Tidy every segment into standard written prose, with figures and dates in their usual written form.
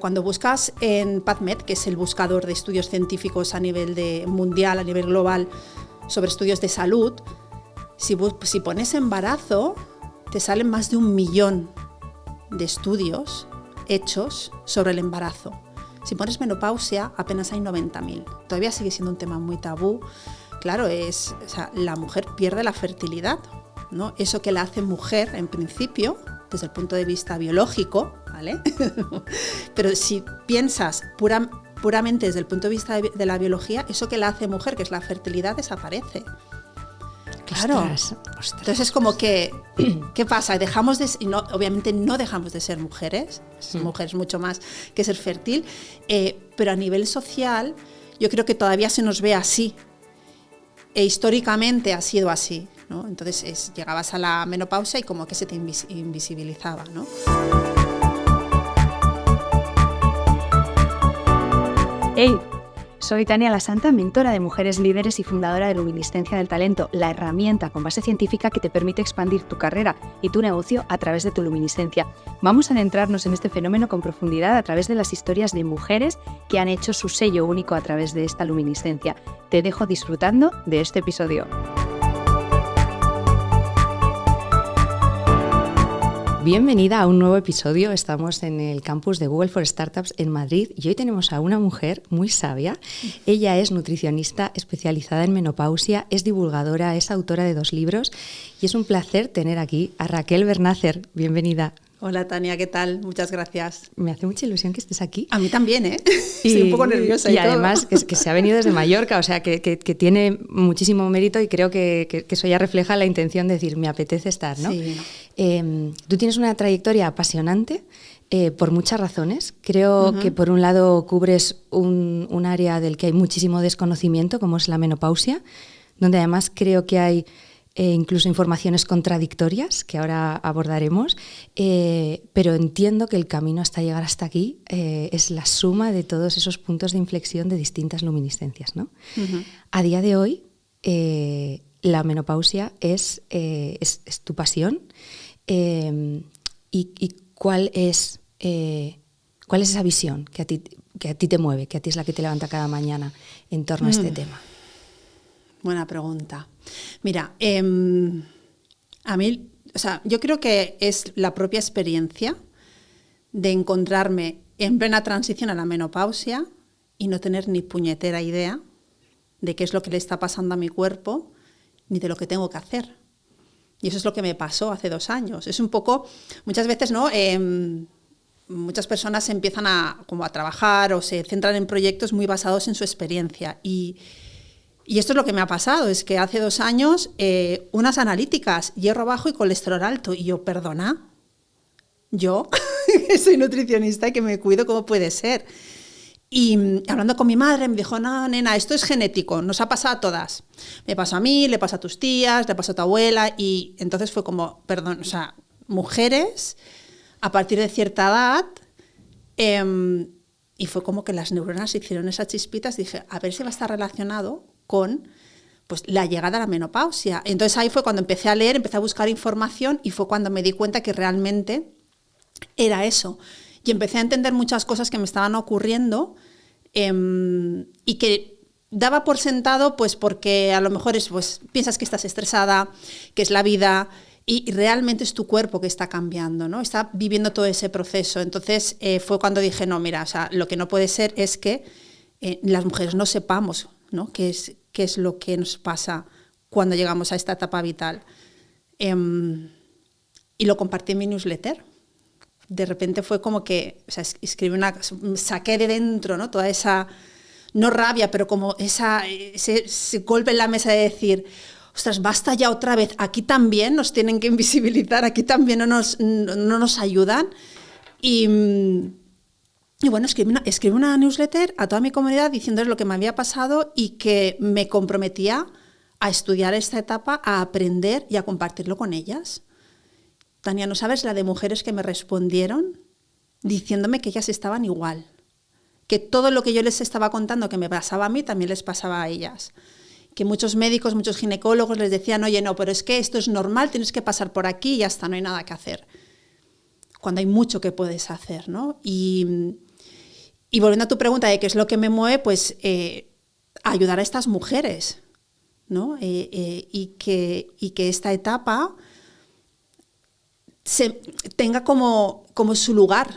Cuando buscas en PubMed, que es el buscador de estudios científicos a nivel mundial, a nivel global, sobre estudios de salud, si pones embarazo, te salen más de 1 millón de estudios hechos sobre el embarazo. Si pones menopausia, apenas hay 90.000. Todavía sigue siendo un tema muy tabú. Claro, la mujer pierde la fertilidad, ¿no? Eso que la hace mujer, en principio, desde el punto de vista biológico, ¿vale? Pero si piensas puramente desde el punto de vista de la biología, eso que la hace mujer, que es la fertilidad, desaparece. Claro. Ostras. Entonces es como que, ¿qué pasa? Obviamente no dejamos de ser mujeres, mujeres mucho más que ser fértil, pero a nivel social yo creo que todavía se nos ve así, e históricamente ha sido así, ¿no? Entonces llegabas a la menopausia y como que se te invisibilizaba, ¿no? ¡Hey! Soy Tania La Santa, mentora de mujeres líderes y fundadora de Luminiscencia del Talento, la herramienta con base científica que te permite expandir tu carrera y tu negocio a través de tu luminiscencia. Vamos a adentrarnos en este fenómeno con profundidad a través de las historias de mujeres que han hecho su sello único a través de esta luminiscencia. Te dejo disfrutando de este episodio. Bienvenida a un nuevo episodio. Estamos en el campus de Google for Startups en Madrid y hoy tenemos a una mujer muy sabia. Ella es nutricionista especializada en menopausia, es divulgadora, es autora de 2 libros y es un placer tener aquí a Raquel Bernácer. Bienvenida. Hola Tania, ¿qué tal? Muchas gracias. Me hace mucha ilusión que estés aquí. A mí también, ¿eh? Estoy un poco nerviosa. Y además que se ha venido desde Mallorca, o sea que tiene muchísimo mérito y creo que eso ya refleja la intención de decir, me apetece estar, ¿no? Sí. Tú tienes una trayectoria apasionante por muchas razones. Creo que por un lado cubres un área del que hay muchísimo desconocimiento, como es la menopausia, donde además creo que hay incluso informaciones contradictorias que ahora abordaremos, pero entiendo que el camino hasta llegar hasta aquí es la suma de todos esos puntos de inflexión de distintas luminiscencias, ¿no? A día de hoy, la menopausia es tu pasión. ¿Y cuál es esa visión que a ti te mueve, que a ti es la que te levanta cada mañana en torno a este tema? Buena pregunta. Mira, a mí, yo creo que es la propia experiencia de encontrarme en plena transición a la menopausia y no tener ni puñetera idea de qué es lo que le está pasando a mi cuerpo ni de lo que tengo que hacer. Y eso es lo que me pasó hace 2 años. Es un poco, muchas veces, ¿no? Muchas personas empiezan a trabajar o se centran en proyectos muy basados en su experiencia. Y esto es lo que me ha pasado, es que hace 2 años unas analíticas, hierro bajo y colesterol alto. Y yo, perdona, yo que soy nutricionista y que me cuido, ¿cómo puede ser? Y hablando con mi madre me dijo, no, nena, esto es genético, nos ha pasado a todas. Me pasó a mí, le pasa a tus tías, le pasó a tu abuela. Y entonces fue como, perdón, mujeres a partir de cierta edad, y fue como que las neuronas hicieron esas chispitas. Dije, a ver si va a estar relacionado con la llegada a la menopausia. Entonces ahí fue cuando empecé a leer, empecé a buscar información y fue cuando me di cuenta que realmente era eso. Y empecé a entender muchas cosas que me estaban ocurriendo y que daba por sentado porque a lo mejor piensas que estás estresada, que es la vida y realmente es tu cuerpo que está cambiando, ¿no? Está viviendo todo ese proceso. Entonces fue cuando dije, no, mira, lo que no puede ser es que las mujeres no sepamos, ¿no? qué es lo que nos pasa cuando llegamos a esta etapa vital. Y lo compartí en mi newsletter. De repente fue como que saqué de dentro, ¿no? Toda esa, no rabia, pero como ese golpe en la mesa de decir, ostras, basta ya otra vez, aquí también nos tienen que invisibilizar, aquí también no nos ayudan. Y bueno, escribí una newsletter a toda mi comunidad diciéndoles lo que me había pasado y que me comprometía a estudiar esta etapa, a aprender y a compartirlo con ellas. Tania, no sabes la de mujeres que me respondieron diciéndome que ellas estaban igual, que todo lo que yo les estaba contando que me pasaba a mí también les pasaba a ellas, que muchos médicos, muchos ginecólogos les decían, oye, no, pero es que esto es normal, tienes que pasar por aquí y ya está, no hay nada que hacer. Cuando hay mucho que puedes hacer, ¿no? Y Y volviendo a tu pregunta de qué es lo que me mueve, pues ayudar a estas mujeres, ¿no? Y que esta etapa tenga como su lugar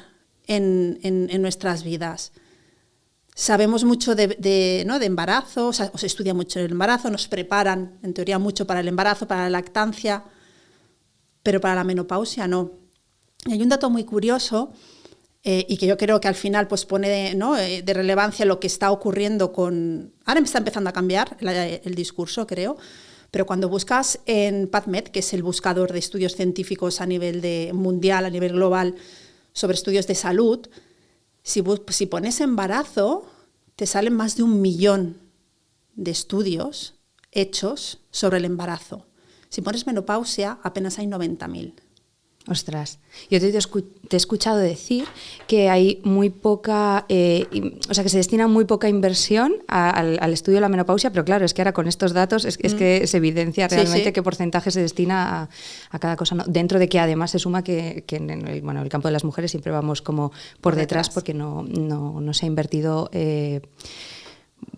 en nuestras vidas. Sabemos mucho de embarazo, o sea, se estudia mucho el embarazo, nos preparan, en teoría, mucho para el embarazo, para la lactancia, pero para la menopausia no. Y hay un dato muy curioso y que yo creo que al final pues pone de relevancia lo que está ocurriendo con... Ahora me está empezando a cambiar el discurso, creo, pero cuando buscas en PubMed, que es el buscador de estudios científicos a nivel mundial, a nivel global, sobre estudios de salud, si pones embarazo, te salen más de 1 millón de estudios hechos sobre el embarazo. Si pones menopausia, apenas hay 90.000. Ostras, yo te he escuchado decir que hay muy poca, o sea, que se destina muy poca inversión al estudio de la menopausia, pero claro, es que ahora con estos datos es que se evidencia realmente qué porcentaje se destina a cada cosa, ¿no? Dentro de que además se suma que en el campo de las mujeres siempre vamos como por detrás porque no se ha invertido...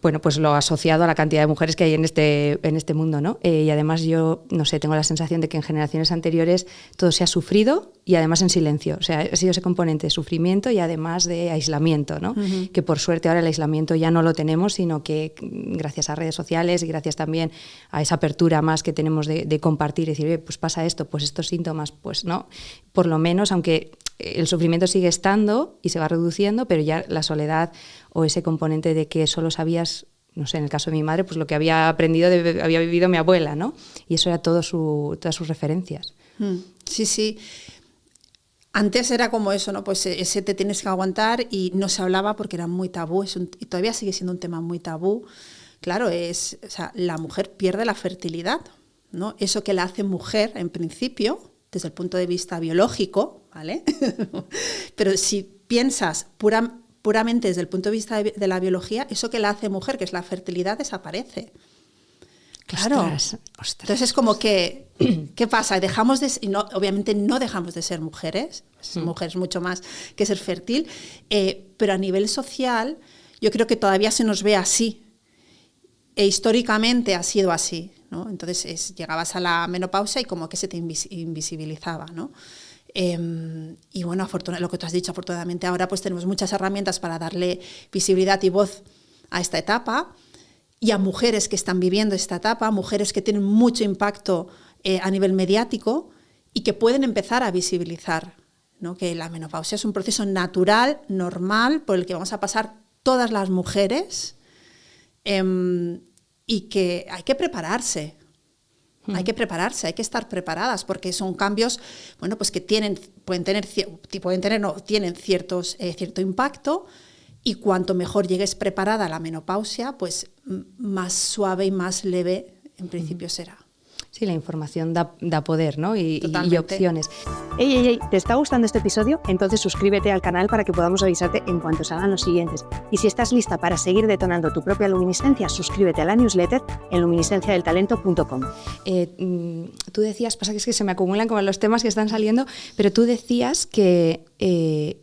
bueno, pues lo asociado a la cantidad de mujeres que hay en este mundo, ¿no? Y además yo, no sé, tengo la sensación de que en generaciones anteriores todo se ha sufrido y además en silencio. O sea, ha sido ese componente de sufrimiento y además de aislamiento, ¿no? Uh-huh. Que por suerte ahora el aislamiento ya no lo tenemos, sino que gracias a redes sociales y gracias también a esa apertura más que tenemos de compartir y decir, pues pasa esto, pues estos síntomas, pues no. Por lo menos, aunque el sufrimiento sigue estando y se va reduciendo, pero ya la soledad o ese componente de que solo sabías, no sé, en el caso de mi madre, pues lo que había aprendido, había vivido mi abuela, ¿no? Y eso era todas sus referencias. Sí, sí. Antes era como eso, ¿no? Pues ese te tienes que aguantar y no se hablaba porque era muy tabú, y todavía sigue siendo un tema muy tabú. Claro, o sea, la mujer pierde la fertilidad, ¿no? Eso que la hace mujer, en principio, desde el punto de vista biológico, ¿vale? Pero si piensas puramente desde el punto de vista de la biología, eso que la hace mujer, que es la fertilidad, desaparece. Claro. Ostras. Entonces es como que, ¿qué pasa? Obviamente no dejamos de ser mujeres, mujeres mucho más que ser fértil, pero a nivel social yo creo que todavía se nos ve así. E históricamente ha sido así, ¿no? Entonces llegabas a la menopausia y como que se te invisibilizaba, ¿no? Y bueno, lo que tú has dicho, afortunadamente ahora pues tenemos muchas herramientas para darle visibilidad y voz a esta etapa y a mujeres que están viviendo esta etapa, mujeres que tienen mucho impacto a nivel mediático y que pueden empezar a visibilizar, ¿no? Que la menopausia es un proceso natural, normal, por el que vamos a pasar todas las mujeres y que hay que prepararse. Hay que prepararse, hay que estar preparadas porque son cambios, bueno, pues que tienen cierto impacto y cuanto mejor llegues preparada a la menopausia, pues más suave y más leve en principio será. Sí, la información da poder, ¿no? Y opciones. Ey, ¿te está gustando este episodio? Entonces suscríbete al canal para que podamos avisarte en cuanto salgan los siguientes. Y si estás lista para seguir detonando tu propia luminiscencia, suscríbete a la newsletter en luminiscenciadeltalento.com. Tú decías, pasa que es que se me acumulan como los temas que están saliendo, pero tú decías que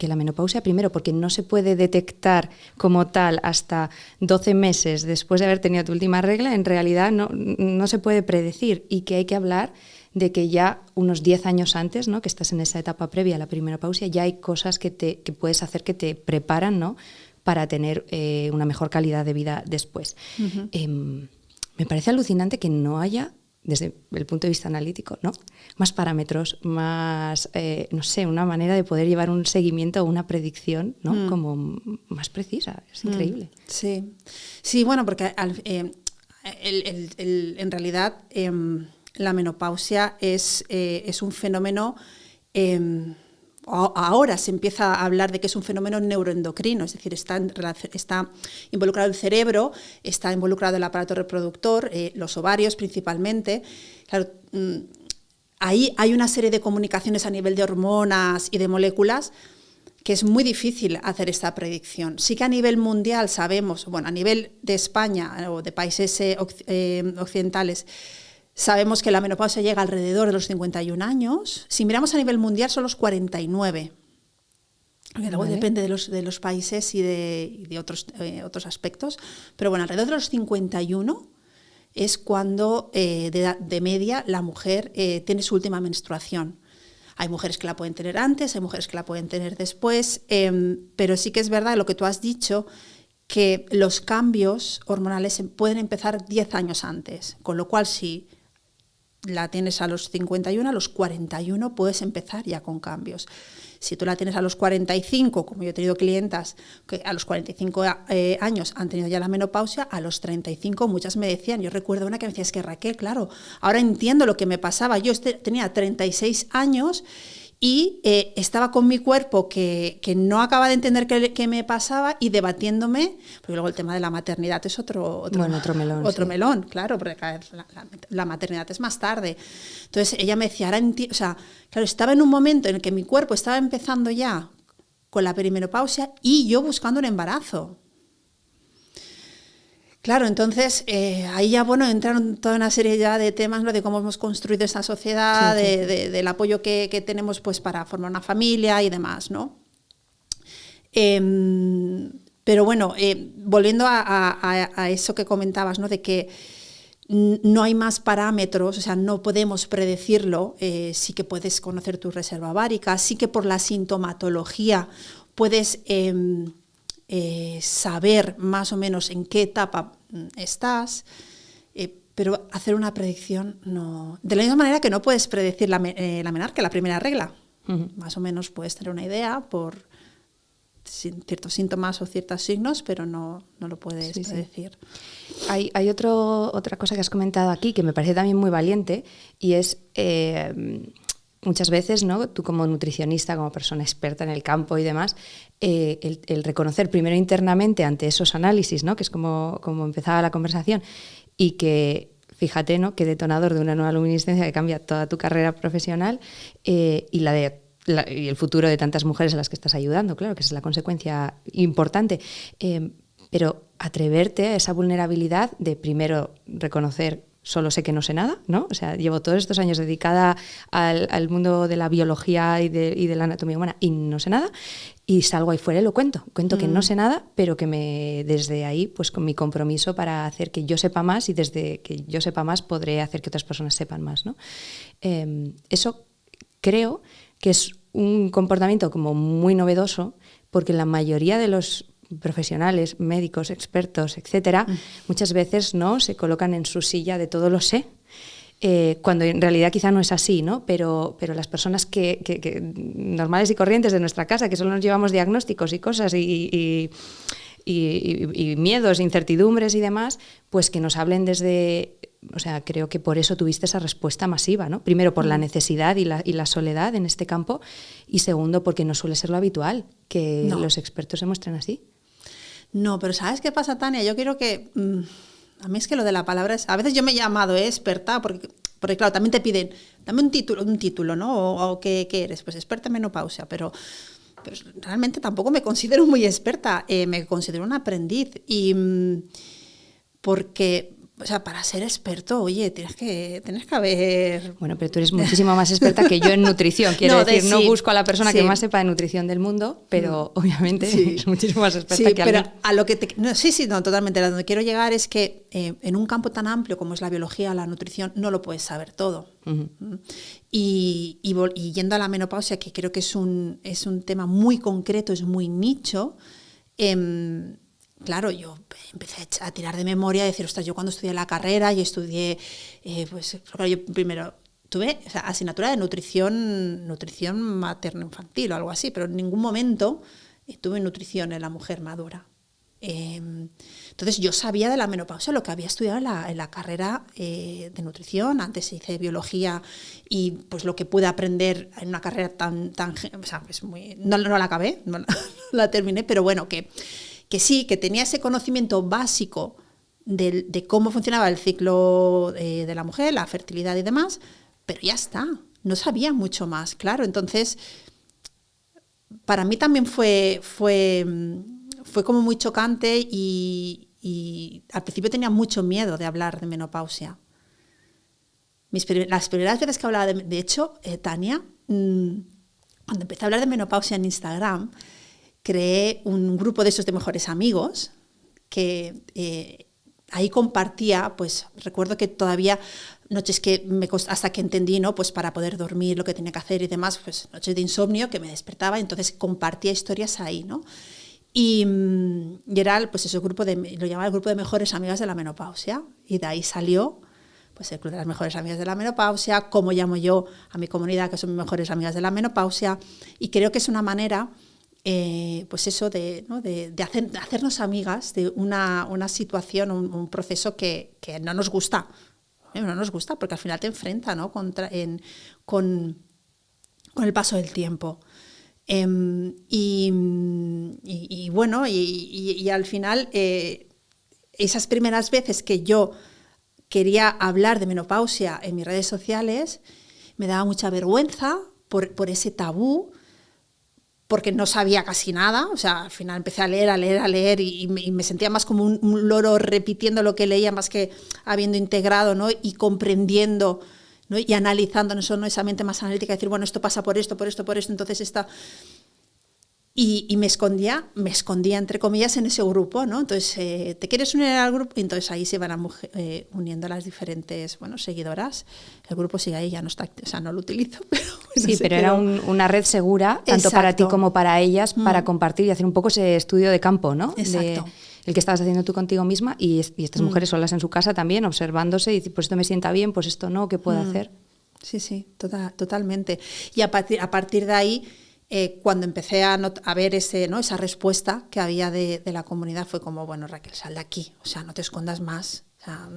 la menopausia, primero, porque no se puede detectar como tal hasta 12 meses después de haber tenido tu última regla, en realidad no se puede predecir y que hay que hablar de que ya unos 10 años antes, ¿no? Que estás en esa etapa previa a la menopausia, ya hay cosas que puedes hacer que te preparan, ¿no? Para tener una mejor calidad de vida después. Uh-huh. Me parece alucinante que no haya, desde el punto de vista analítico, ¿no? Más parámetros, más, no sé, una manera de poder llevar un seguimiento o una predicción, ¿no? Como más precisa. Es increíble. Sí, bueno, porque en realidad la menopausia es un fenómeno, ahora se empieza a hablar de que es un fenómeno neuroendocrino, es decir, está involucrado el cerebro, está involucrado el aparato reproductor, los ovarios principalmente. Claro, ahí hay una serie de comunicaciones a nivel de hormonas y de moléculas que es muy difícil hacer esta predicción. Sí que a nivel mundial sabemos, bueno, a nivel de España o de países occidentales, sabemos que la menopausia llega alrededor de los 51 años. Si miramos a nivel mundial son los 49. Luego depende de los países y de otros aspectos. Pero bueno, alrededor de los 51 es cuando de media la mujer tiene su última menstruación. Hay mujeres que la pueden tener antes, hay mujeres que la pueden tener después, pero sí que es verdad lo que tú has dicho, que los cambios hormonales pueden empezar 10 años antes, con lo cual si la tienes a los 51, a los 41 puedes empezar ya con cambios. Si tú la tienes a los 45, como yo he tenido clientas que a los 45 años han tenido ya la menopausia, a los 35 muchas me decían, yo recuerdo una que me decía, es que Raquel, claro, ahora entiendo lo que me pasaba, yo tenía 36 años y estaba con mi cuerpo que no acaba de entender qué me pasaba y debatiéndome, porque luego el tema de la maternidad es otro melón. Otro melón, claro, porque cada vez la maternidad es más tarde. Entonces ella me decía, o sea, claro, estaba en un momento en el que mi cuerpo estaba empezando ya con la perimenopausia y yo buscando un embarazo. Claro, entonces ahí ya entraron toda una serie ya de temas, ¿no? De cómo hemos construido esta sociedad, sí. Del apoyo que tenemos pues para formar una familia y demás, ¿no? Pero bueno, volviendo a eso que comentabas, ¿no? De que no hay más parámetros, o sea, no podemos predecirlo, sí que puedes conocer tu reserva ovárica, sí que por la sintomatología puedes saber más o menos en qué etapa estás, pero hacer una predicción no. De la misma manera que no puedes predecir la menarquia, la primera regla. Uh-huh. Más o menos puedes tener una idea por ciertos síntomas o ciertos signos, pero no lo puedes predecir. Hay otra cosa que has comentado aquí que me parece también muy valiente y es... muchas veces, ¿no? Tú como nutricionista, como persona experta en el campo y demás, el reconocer primero internamente ante esos análisis, ¿no? Que es como empezaba la conversación, y que, fíjate, ¿no? Qué detonador de una nueva luminiscencia que cambia toda tu carrera profesional y y el futuro de tantas mujeres a las que estás ayudando, claro, que esa es la consecuencia importante. Pero atreverte a esa vulnerabilidad de primero reconocer solo sé que no sé nada, ¿no? O sea, llevo todos estos años dedicada al mundo de la biología y de la anatomía humana y no sé nada, y salgo ahí fuera y lo cuento que no sé nada, pero que desde ahí, pues con mi compromiso para hacer que yo sepa más, y desde que yo sepa más podré hacer que otras personas sepan más, ¿no? Eso creo que es un comportamiento como muy novedoso, porque la mayoría de los profesionales, médicos, expertos, etcétera, muchas veces no se colocan en su silla de todo lo sé, cuando en realidad quizá no es así, ¿no? Pero las personas que normales y corrientes de nuestra casa, que solo nos llevamos diagnósticos y cosas y miedos, incertidumbres y demás, pues que nos hablen desde... O sea, creo que por eso tuviste esa respuesta masiva, ¿no? Primero, por la necesidad y la soledad en este campo, y segundo, porque no suele ser lo habitual que los expertos se muestren así. No, pero ¿sabes qué pasa, Tania? Yo quiero que... a mí es que lo de la palabra es... A veces yo me he llamado experta, porque claro, también te piden, dame un título, ¿no? O ¿qué eres? Pues experta en menopausia, pero realmente tampoco me considero muy experta, me considero una aprendiz. Y porque... O sea, para ser experto, oye, tienes que haber... Bueno, pero tú eres muchísimo más experta que yo en nutrición. Quiero decir, no busco a la persona que más sepa de nutrición del mundo, pero obviamente es muchísimo más experta que pero mí. A lo que totalmente. A donde quiero llegar es que en un campo tan amplio como es la biología, la nutrición, no lo puedes saber todo. Uh-huh. Y yendo a la menopausia, que creo que es un tema muy concreto, es muy nicho, claro, yo empecé a tirar de memoria, a decir, ostras, yo cuando estudié la carrera y estudié, pues claro, yo primero tuve asignatura de nutrición materno-infantil o algo así, pero en ningún momento tuve nutrición en la mujer madura. Entonces yo sabía de la menopausia lo que había estudiado en la carrera de nutrición, antes hice biología y pues lo que pude aprender en una carrera tan o sea, pues no la acabé, no la terminé, pero bueno, que sí, que tenía ese conocimiento básico de cómo funcionaba el ciclo de la mujer, la fertilidad y demás, pero ya está, no sabía mucho más, claro. Entonces, para mí también fue como muy chocante y al principio tenía mucho miedo de hablar de menopausia. Las primeras veces que hablaba de hecho, Tania, cuando empecé a hablar de menopausia en Instagram, creé un grupo de esos de mejores amigos que ahí compartía, pues recuerdo que todavía noches que hasta que entendí, ¿no? Pues para poder dormir, lo que tenía que hacer y demás, pues noches de insomnio que me despertaba, entonces compartía historias ahí, ¿no? Y era pues ese grupo lo llamaba el grupo de mejores amigas de la menopausia, y de ahí salió pues el club de las mejores amigas de la menopausia, como llamo yo a mi comunidad, que son mis mejores amigas de la menopausia, y creo que es una manera, pues eso, ¿no? de hacernos amigas de una situación, un proceso que no nos gusta. No nos gusta porque al final te enfrenta, ¿no? con el paso del tiempo. Y bueno, y al final, esas primeras veces que yo quería hablar de menopausia en mis redes sociales, me daba mucha vergüenza por ese tabú, porque no sabía casi nada. O sea, al final empecé a leer y me sentía más como un loro repitiendo lo que leía, más que habiendo integrado, ¿no? Y comprendiendo, ¿no? Y analizando, no esa mente más analítica, decir, bueno, esto pasa por esto, entonces esta... Y me escondía entre comillas en ese grupo, ¿no? Entonces, ¿te quieres unir al grupo? Y entonces ahí se van uniendo las diferentes, seguidoras. El grupo sigue ahí, ya no está, o sea, no lo utilizo. Pero sí, pero era una red segura, tanto Exacto. para ti como para ellas, para compartir y hacer un poco ese estudio de campo, ¿no? Exacto. El que estabas haciendo tú contigo misma y estas mujeres solas en su casa también, observándose y decir, pues esto me sienta bien, pues esto no, ¿qué puedo hacer? Sí, totalmente. Y a partir de ahí, cuando empecé a ver esa respuesta que había de la comunidad, fue como, bueno, Raquel, sal de aquí, o sea, no te escondas más. O sea,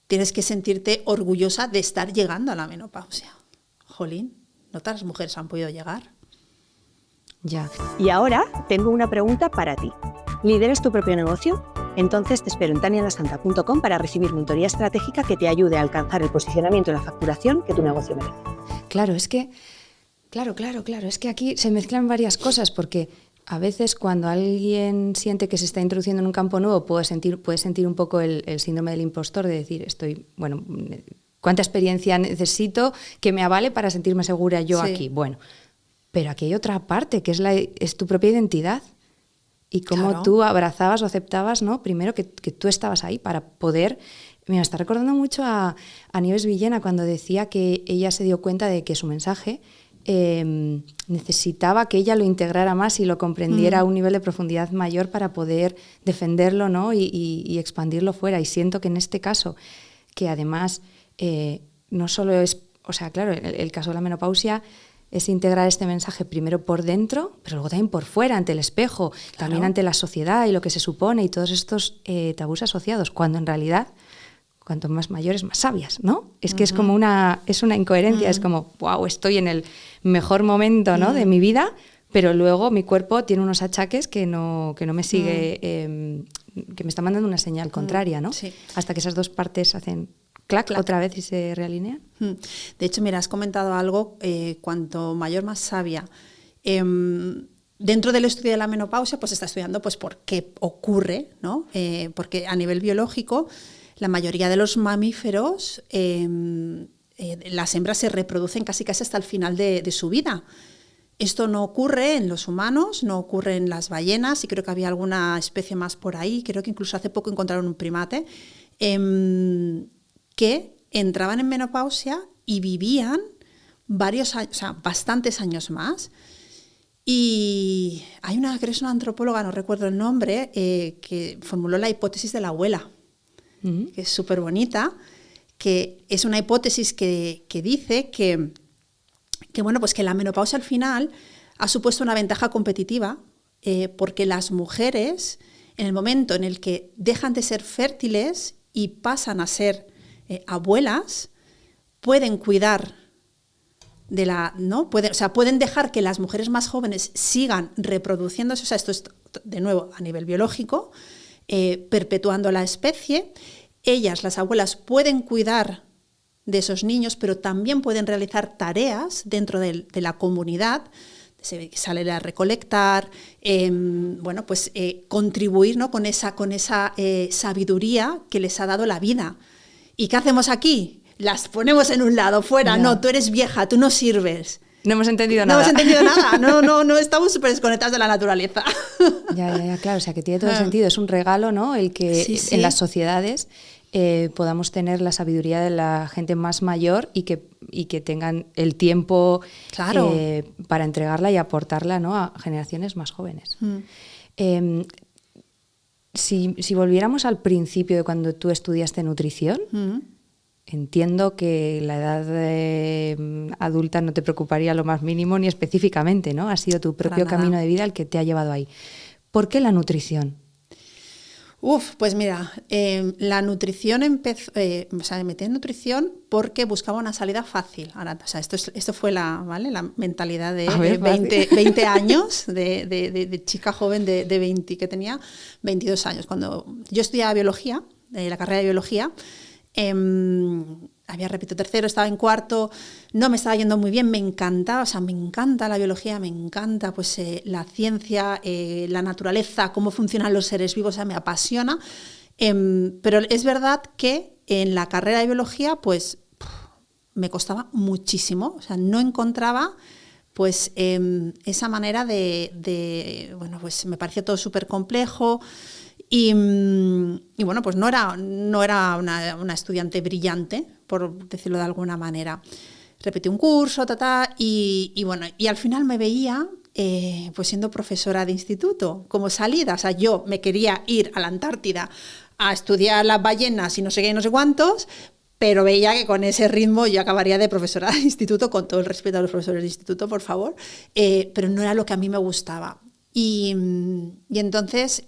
tienes que sentirte orgullosa de estar llegando a la menopausia. Jolín, ¿no otras mujeres han podido llegar? Ya. Y ahora tengo una pregunta para ti. ¿Lideras tu propio negocio? Entonces te espero en tanialasanta.com para recibir mentoría estratégica que te ayude a alcanzar el posicionamiento y la facturación que tu negocio merece. Claro, es que aquí se mezclan varias cosas, porque a veces cuando alguien siente que se está introduciendo en un campo nuevo puede sentir un poco el síndrome del impostor, de decir, ¿cuánta experiencia necesito que me avale para sentirme segura yo aquí? Bueno, pero aquí hay otra parte, que es tu propia identidad. Y cómo tú abrazabas o aceptabas, ¿no? Primero que tú estabas ahí para poder... Me está recordando mucho a Nieves Villena cuando decía que ella se dio cuenta de que su mensaje necesitaba que ella lo integrara más y lo comprendiera a un nivel de profundidad mayor para poder defenderlo, ¿no? y expandirlo fuera. Y siento que en este caso, que además no solo es... O sea, claro, el caso de la menopausia es integrar este mensaje primero por dentro, pero luego también por fuera, ante el espejo, también ante la sociedad y lo que se supone y todos estos tabús asociados, cuando en realidad... cuanto más mayores, más sabias, ¿no? Es que es como una incoherencia, es como, wow, estoy en el mejor momento, ¿no? de mi vida, pero luego mi cuerpo tiene unos achaques que no me sigue, que me está mandando una señal contraria, ¿no? Sí. Hasta que esas dos partes hacen clac otra vez y se realinean. De hecho, mira, has comentado algo, cuanto mayor, más sabia. Dentro del estudio de la menopausia, pues está estudiando pues por qué ocurre, ¿no? Porque a nivel biológico, la mayoría de los mamíferos, las hembras se reproducen casi hasta el final de su vida. Esto no ocurre en los humanos, no ocurre en las ballenas, y creo que había alguna especie más por ahí, creo que incluso hace poco encontraron un primate, que entraban en menopausia y vivían varios años, o sea, bastantes años más. Y hay creo que es una antropóloga, no recuerdo el nombre, que formuló la hipótesis de la abuela, que es súper bonita, que es una hipótesis que dice que bueno, pues que la menopausia al final ha supuesto una ventaja competitiva, porque las mujeres, en el momento en el que dejan de ser fértiles y pasan a ser abuelas, pueden cuidar de ¿no? Pueden dejar que las mujeres más jóvenes sigan reproduciéndose, o sea, esto es de nuevo a nivel biológico, perpetuando la especie. Ellas, las abuelas, pueden cuidar de esos niños, pero también pueden realizar tareas dentro de la comunidad, salir a recolectar, contribuir, ¿no? con esa sabiduría que les ha dado la vida. ¿Y qué hacemos aquí? Las ponemos en un lado, fuera, no, tú eres vieja, tú no sirves. No hemos entendido No nada. hemos entendido nada, no estamos súper desconectados de la naturaleza. Ya, claro, o sea que tiene todo sentido. Es un regalo, ¿no? El que Sí. en las sociedades podamos tener la sabiduría de la gente más mayor y que tengan el tiempo Claro. para entregarla y aportarla, ¿no? A generaciones más jóvenes. Si volviéramos al principio de cuando tú estudiaste nutrición, entiendo que la edad adulta no te preocuparía lo más mínimo ni específicamente, ¿no? Ha sido tu propio camino de vida el que te ha llevado ahí. ¿Por qué la nutrición? Pues mira, la nutrición empezó, me metí en nutrición porque buscaba una salida fácil. Ahora, o sea, esto fue la mentalidad de 20 años, de chica joven de 20, que tenía 22 años. Cuando yo estudiaba biología, la carrera de biología, había repetido tercero, estaba en cuarto, no me estaba yendo muy bien, me encantaba, o sea, me encanta la biología, me encanta pues la ciencia, la naturaleza, cómo funcionan los seres vivos, o sea, me apasiona, pero es verdad que en la carrera de biología pues me costaba muchísimo, o sea, no encontraba pues esa manera bueno, pues me parecía todo súper complejo. Y bueno, pues no era una estudiante brillante, por decirlo de alguna manera. Repetí un curso, y bueno, y al final me veía pues siendo profesora de instituto, como salida. O sea, yo me quería ir a la Antártida a estudiar las ballenas y no sé qué y no sé cuántos, pero veía que con ese ritmo yo acabaría de profesora de instituto, con todo el respeto a los profesores de instituto, por favor, pero no era lo que a mí me gustaba. Y entonces...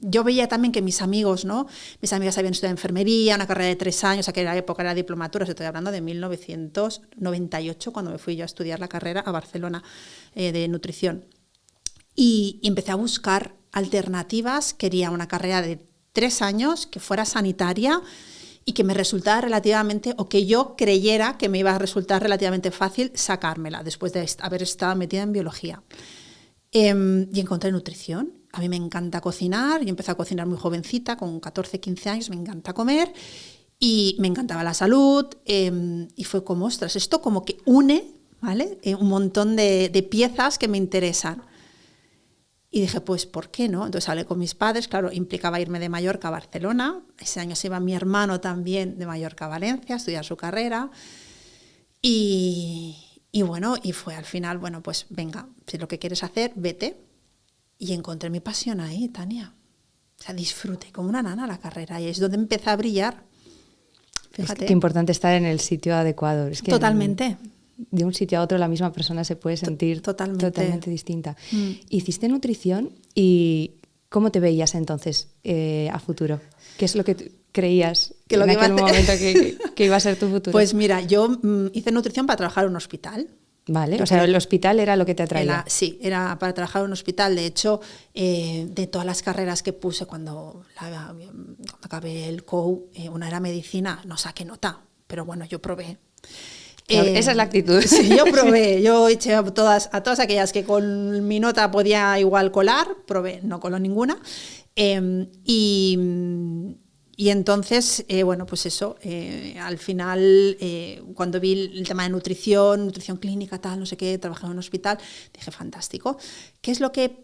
yo veía también que mis amigos, ¿no? Mis amigas habían estudiado enfermería, una carrera de 3 años, aquella época era diplomatura, estoy hablando de 1998, cuando me fui yo a estudiar la carrera a Barcelona de nutrición. Y empecé a buscar alternativas, quería una carrera de 3 años, que fuera sanitaria y que me resultara relativamente, o que yo creyera que me iba a resultar relativamente fácil sacármela, después de haber estado metida en biología. Y encontré nutrición. A mí me encanta cocinar, yo empecé a cocinar muy jovencita, con 14, 15 años, me encanta comer y me encantaba la salud, y fue como, ostras, esto como que une, ¿vale? Un montón de piezas que me interesan. Y dije, pues, ¿por qué no? Entonces hablé con mis padres, claro, implicaba irme de Mallorca a Barcelona, ese año se iba mi hermano también de Mallorca a Valencia a estudiar su carrera, y bueno, y fue al final, bueno, pues venga, si lo que quieres hacer, vete. Y encontré mi pasión ahí, Tania. O sea, disfruté como una nana la carrera y es donde empecé a brillar. Fíjate. Es que importante estar en el sitio adecuado. Es que totalmente. De un sitio a otro la misma persona se puede sentir totalmente distinta. Hiciste nutrición y ¿cómo te veías entonces a futuro? ¿Qué es lo que creías en aquel momento que iba a ser tu futuro? Pues mira, yo hice nutrición para trabajar en un hospital. Vale, o sea, el hospital era lo que te atraía. Sí, era para trabajar en un hospital. De hecho, de todas las carreras que puse cuando acabé el COU, una era medicina, no saqué nota, pero bueno, yo probé. Claro, esa es la actitud. Sí, yo probé, yo eché a todas aquellas que con mi nota podía igual colar, probé, no coló ninguna. Y entonces, bueno, pues eso, al final, cuando vi el tema de nutrición clínica, tal, no sé qué, trabajando en un hospital, dije, fantástico. ¿Qué es lo que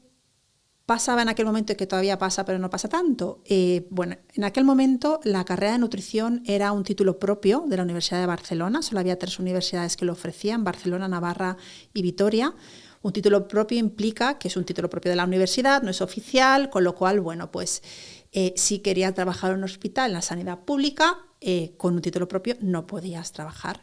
pasaba en aquel momento y que todavía pasa, pero no pasa tanto? Bueno, en aquel momento la carrera de nutrición era un título propio de la Universidad de Barcelona, solo había 3 universidades que lo ofrecían, Barcelona, Navarra y Vitoria. Un título propio implica que es un título propio de la universidad, no es oficial, con lo cual, bueno, pues... si querías trabajar en un hospital, en la sanidad pública, con un título propio no podías trabajar.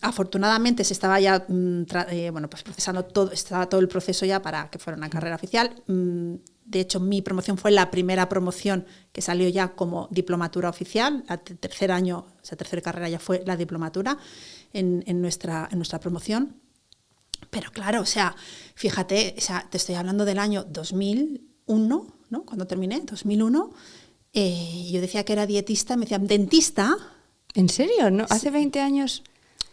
Afortunadamente se estaba ya pues procesando todo, estaba todo el proceso ya para que fuera una carrera oficial. De hecho, mi promoción fue la primera promoción que salió ya como diplomatura oficial. El tercer año, esa tercera carrera ya fue la diplomatura en nuestra promoción. Pero claro, o sea, fíjate, o sea, te estoy hablando del año 2001, ¿no? Cuando terminé, 2001, yo decía que era dietista, me decían, ¿dentista? ¿En serio? ¿No? ¿Hace 20 años?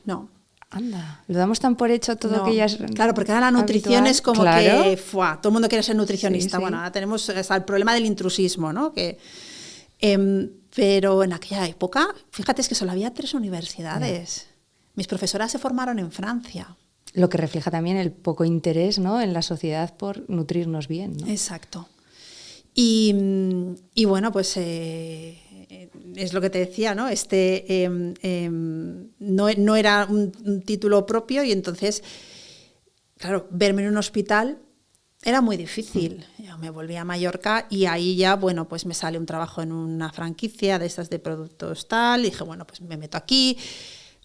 No. Anda, lo damos tan por hecho todo no, que ya es claro, porque ahora la nutrición habitual. Es como claro. Que todo el mundo quiere ser nutricionista. Sí, sí. Bueno, ahora tenemos el problema del intrusismo, ¿no? Pero en aquella época, fíjate, es que solo había 3 universidades. Yeah. Mis profesoras se formaron en Francia. Lo que refleja también el poco interés, ¿no?, en la sociedad por nutrirnos bien, ¿no? Exacto. Y bueno, pues es lo que te decía, ¿no? No era un título propio y entonces, claro, verme en un hospital era muy difícil. Yo me volví a Mallorca y ahí ya, bueno, pues me sale un trabajo en una franquicia de estas de productos tal, y dije, bueno, pues me meto aquí,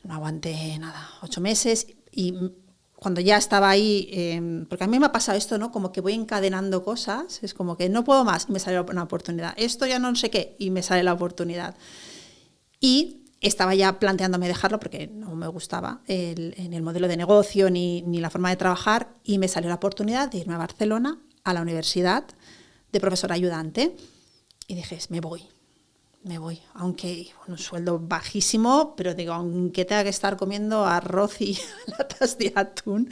no aguanté nada, 8 meses, y cuando ya estaba ahí, porque a mí me ha pasado esto, ¿no? Como que voy encadenando cosas, es como que no puedo más y me sale una oportunidad. Esto ya no sé qué y me sale la oportunidad. Y estaba ya planteándome dejarlo porque no me gustaba en el modelo de negocio ni la forma de trabajar, y me salió la oportunidad de irme a Barcelona a la universidad de profesora ayudante y dije, me voy, aunque un sueldo bajísimo, pero digo, aunque tenga que estar comiendo arroz y latas de atún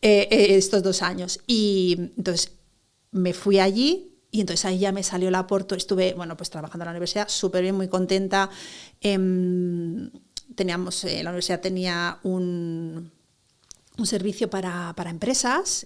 estos 2 años. Y entonces me fui allí y entonces ahí ya me salió la oportunidad. Estuve, bueno, pues trabajando en la universidad, súper bien, muy contenta. La universidad tenía un servicio para empresas,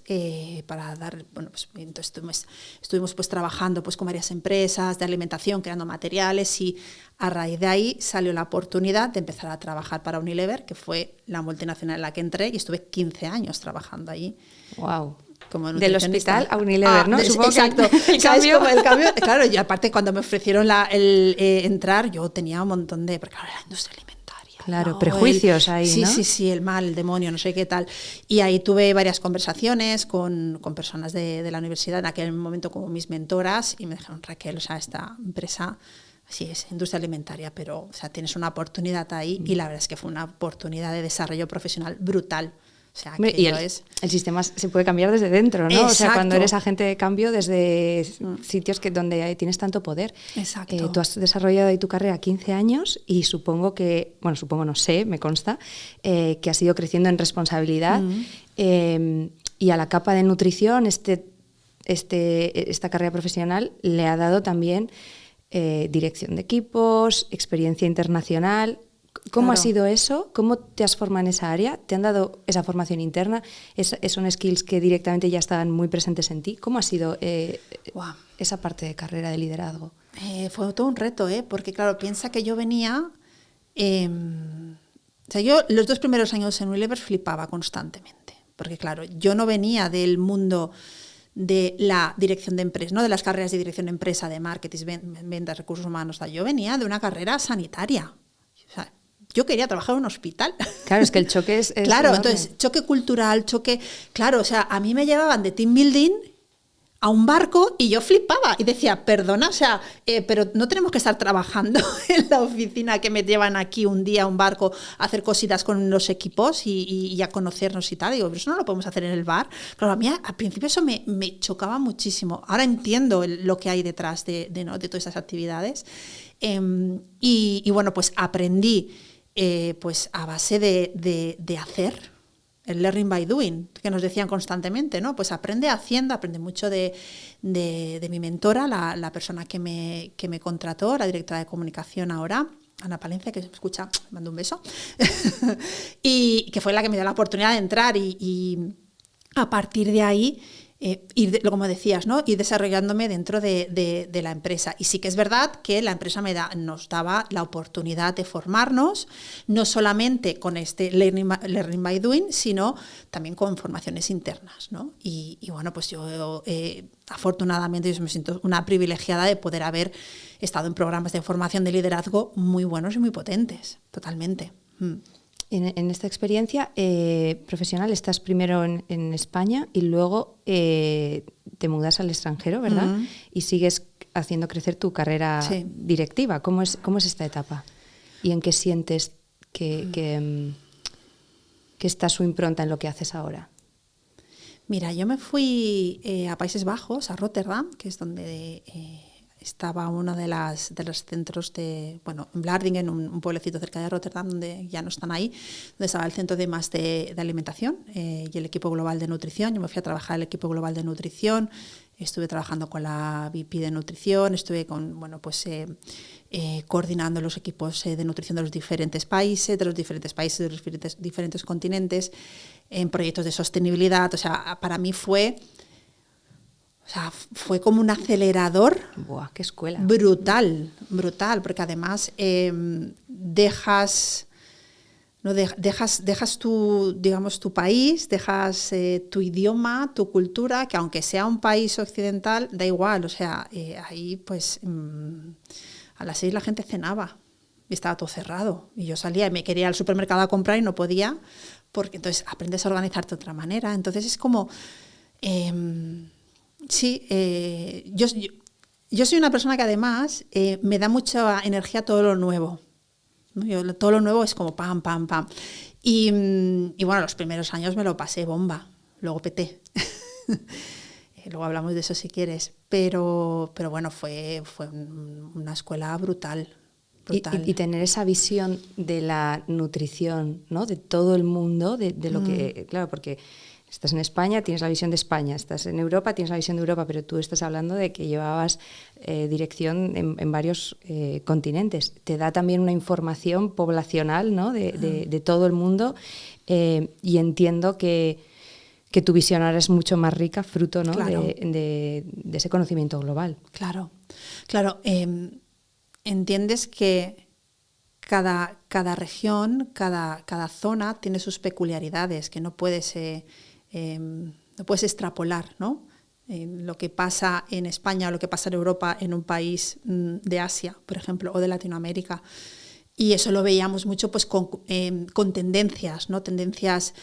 para dar, bueno, pues entonces estuvimos pues trabajando pues con varias empresas de alimentación, creando materiales, y a raíz de ahí salió la oportunidad de empezar a trabajar para Unilever, que fue la multinacional en la que entré, y estuve 15 años trabajando allí. Wow. Como del hospital a Unilever, ¿no? Exacto. El cambio. Como el cambio. Claro, y aparte cuando me ofrecieron entrar, yo tenía un montón de, porque claro, era industria alimentaria. Claro, ¿no? prejuicios ahí, sí, ¿no? Sí, el mal, el demonio, no sé qué tal. Y ahí tuve varias conversaciones con personas de la universidad, en aquel momento como mis mentoras, y me dijeron, Raquel, o sea, esta empresa sí es industria alimentaria, pero o sea, tienes una oportunidad ahí, y la verdad es que fue una oportunidad de desarrollo profesional brutal. O sea, y el sistema se puede cambiar desde dentro, ¿no? Exacto. O sea, cuando eres agente de cambio desde sitios donde tienes tanto poder. Exacto. Tú has desarrollado ahí tu carrera 15 años y supongo que, bueno, no sé, me consta, que has ido creciendo en responsabilidad y a la capa de nutrición esta carrera profesional le ha dado también dirección de equipos, experiencia internacional. ¿Cómo ha sido eso? ¿Cómo te has formado en esa área? ¿Te han dado esa formación interna? ¿Son skills que directamente ya estaban muy presentes en ti? ¿Cómo ha sido esa parte de carrera de liderazgo? Fue todo un reto, porque claro, piensa que yo venía... o sea, yo los 2 primeros años en Unilever flipaba constantemente, porque claro, yo no venía del mundo de la dirección de empresa, no de las carreras de dirección de empresa, de marketing, ventas, recursos humanos, yo venía de una carrera sanitaria. O sea, yo quería trabajar en un hospital. Claro, es que el choque es claro, enorme. Entonces, choque cultural, claro, o sea, a mí me llevaban de team building a un barco y yo flipaba y decía, perdona, o sea, pero no tenemos que estar trabajando en la oficina, que me llevan aquí un día a un barco a hacer cositas con los equipos y a conocernos y tal. Digo, pero eso no lo podemos hacer en el bar. Claro, a mí al principio eso me chocaba muchísimo. Ahora entiendo lo que hay detrás de todas esas actividades. Y bueno, pues aprendí pues a base de hacer, el learning by doing, que nos decían constantemente, ¿no? Pues aprende haciendo, aprende mucho de mi mentora, la persona que me contrató, la directora de comunicación ahora, Ana Palencia, que se me escucha, me mando un beso, y que fue la que me dio la oportunidad de entrar, y a partir de ahí como decías, ¿no? Ir desarrollándome dentro de la empresa. Y sí que es verdad que la empresa nos daba la oportunidad de formarnos, no solamente con este learning by doing, sino también con formaciones internas, ¿no? Y bueno, pues yo afortunadamente yo me siento una privilegiada de poder haber estado en programas de formación de liderazgo muy buenos y muy potentes, totalmente. En esta experiencia profesional estás primero en España y luego te mudas al extranjero, ¿verdad? Y sigues haciendo crecer tu carrera directiva. ¿Cómo es esta etapa? ¿Y en qué sientes que está su impronta en lo que haces ahora? Mira, yo me fui a Países Bajos, a Rotterdam, que es donde estaba uno de los centros en Blardingen, un pueblecito cerca de Rotterdam, donde ya no están ahí, donde estaba el centro de alimentación y el equipo global de nutrición. Yo me fui a trabajar al equipo global de nutrición, estuve trabajando con la VP de nutrición, estuve coordinando los equipos de nutrición de los diferentes países, de los diferentes continentes, en proyectos de sostenibilidad. O sea, para mí fue como un acelerador. ¡Buah, qué escuela! Brutal, porque además dejas tu país, dejas tu idioma, tu cultura, que aunque sea un país occidental, da igual. O sea, ahí pues a las 6 la gente cenaba y estaba todo cerrado. Y yo salía y me quería ir al supermercado a comprar y no podía, porque entonces aprendes a organizarte de otra manera. Entonces es como... yo soy una persona que además me da mucha energía todo lo nuevo, ¿no? Todo lo nuevo es como pam, pam, pam. Y bueno, los primeros años me lo pasé bomba, luego peté. Luego hablamos de eso si quieres. Pero bueno, fue una escuela brutal. Y tener esa visión de la nutrición, ¿no? De todo el mundo, de lo que... Claro, porque estás en España, tienes la visión de España, estás en Europa, tienes la visión de Europa, pero tú estás hablando de que llevabas dirección en varios continentes. Te da también una información poblacional, ¿no? de todo el mundo, y entiendo que tu visión ahora es mucho más rica, fruto, ¿no? Claro. de ese conocimiento global. Claro. Entiendes que cada región, cada zona tiene sus peculiaridades, que no puedes extrapolar, ¿no? Lo que pasa en España o lo que pasa en Europa en un país de Asia, por ejemplo, o de Latinoamérica. Y eso lo veíamos mucho pues, con tendencias, ¿no? Tendencias.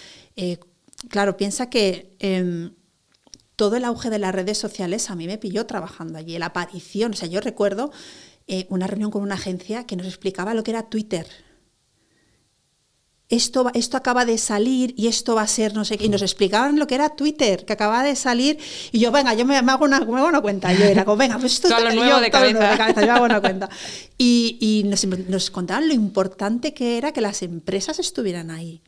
Claro, piensa que todo el auge de las redes sociales a mí me pilló trabajando allí, la aparición. O sea, yo recuerdo una reunión con una agencia que nos explicaba lo que era Twitter. Esto acaba de salir y esto va a ser no sé qué. Y nos explicaban lo que era Twitter, que acababa de salir. Y yo, venga, yo me hago una cuenta. Yo era como, venga, pues esto todo lo nuevo de cabeza. Yo hago una cuenta. Y nos contaban lo importante que era que las empresas estuvieran ahí.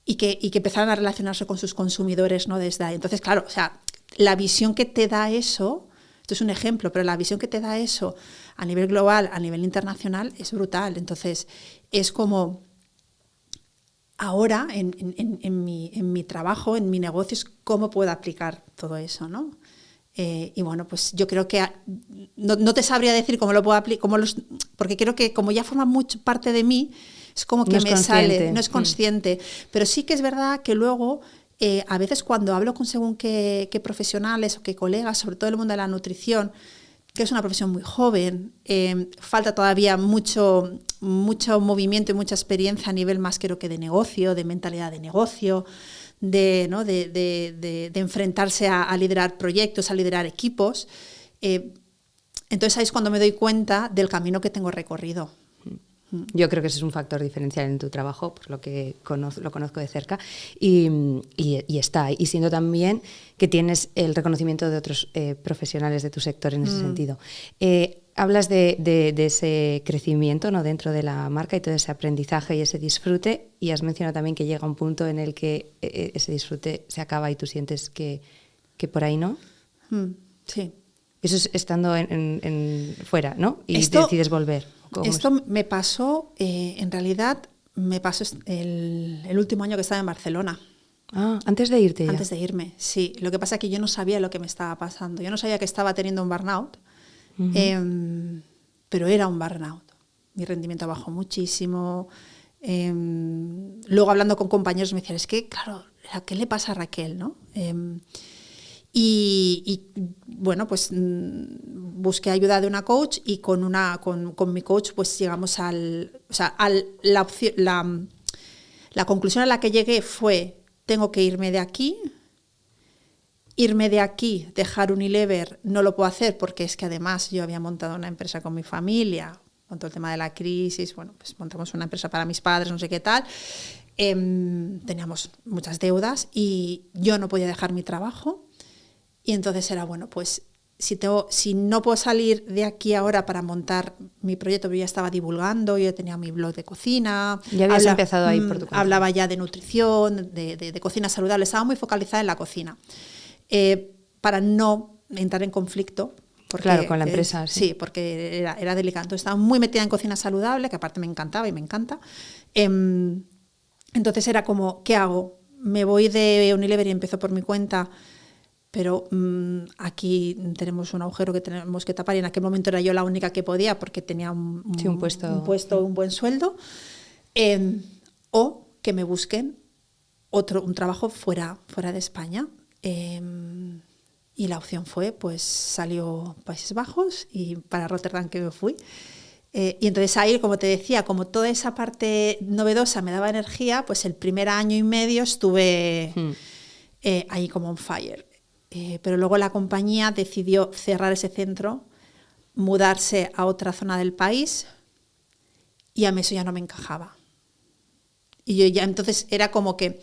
Y que empezaran a relacionarse con sus consumidores, ¿no? Desde ahí. Entonces, claro, o sea, la visión que te da eso, esto es un ejemplo, pero la visión que te da eso a nivel global, a nivel internacional, es brutal. Entonces, es como ahora en mi trabajo, en mi negocio, es cómo puedo aplicar todo eso, ¿no? Y bueno, pues yo creo que no te sabría decir cómo lo puedo aplicar, porque creo que como ya forma mucho parte de mí, es como que me sale, no es consciente. Pero sí que es verdad que luego, a veces cuando hablo con según qué profesionales o qué colegas, sobre todo el mundo de la nutrición, que es una profesión muy joven, falta todavía mucho movimiento y mucha experiencia a nivel más creo que de negocio, de mentalidad de negocio, de enfrentarse a liderar proyectos, a liderar equipos. Entonces ahí es cuando me doy cuenta del camino que tengo recorrido. Yo creo que ese es un factor diferencial en tu trabajo, por lo que lo conozco de cerca, y está ahí. Y siendo también que tienes el reconocimiento de otros profesionales de tu sector en ese sentido. Hablas de ese crecimiento, ¿no? Dentro de la marca y todo ese aprendizaje y ese disfrute, y has mencionado también que llega un punto en el que ese disfrute se acaba y tú sientes que por ahí no. Sí. Eso es estando fuera, ¿no? Y decides volver. Esto me pasó, en realidad, me pasó el último año que estaba en Barcelona. Ah, antes de irte ya. Antes de irme, sí. Lo que pasa es que yo no sabía lo que me estaba pasando. Yo no sabía que estaba teniendo un burnout, pero era un burnout. Mi rendimiento bajó muchísimo. Luego, hablando con compañeros, me decían, es que, claro, ¿qué le pasa a Raquel, no? Y bueno, pues busqué ayuda de una coach y con mi coach pues llegamos la conclusión a la que llegué fue: tengo que irme de aquí, dejar Unilever no lo puedo hacer porque es que además yo había montado una empresa con mi familia, con todo el tema de la crisis, bueno, pues montamos una empresa para mis padres, no sé qué tal, teníamos muchas deudas y yo no podía dejar mi trabajo. Y entonces era, bueno, pues si no puedo salir de aquí ahora para montar mi proyecto, yo ya estaba divulgando, yo tenía mi blog de cocina. Ya habías empezado ahí por tu cuenta. Hablaba ya de nutrición, de cocina saludable, estaba muy focalizada en la cocina. Para no entrar en conflicto. Porque, claro, con la empresa. Sí, porque era delicado. Entonces estaba muy metida en cocina saludable, que aparte me encantaba y me encanta. Entonces era como, ¿qué hago? Me voy de Unilever y empiezo por mi cuenta, pero aquí tenemos un agujero que tenemos que tapar, y en aquel momento era yo la única que podía porque tenía un puesto, un buen sueldo, o que me busquen un trabajo fuera de España. Y la opción fue, pues salió Países Bajos y para Rotterdam que me fui. Y entonces ahí, como te decía, como toda esa parte novedosa me daba energía, pues el primer año y medio estuve ahí como on fire. Pero luego la compañía decidió cerrar ese centro, mudarse a otra zona del país, y a mí eso ya no me encajaba. Y yo ya entonces era como que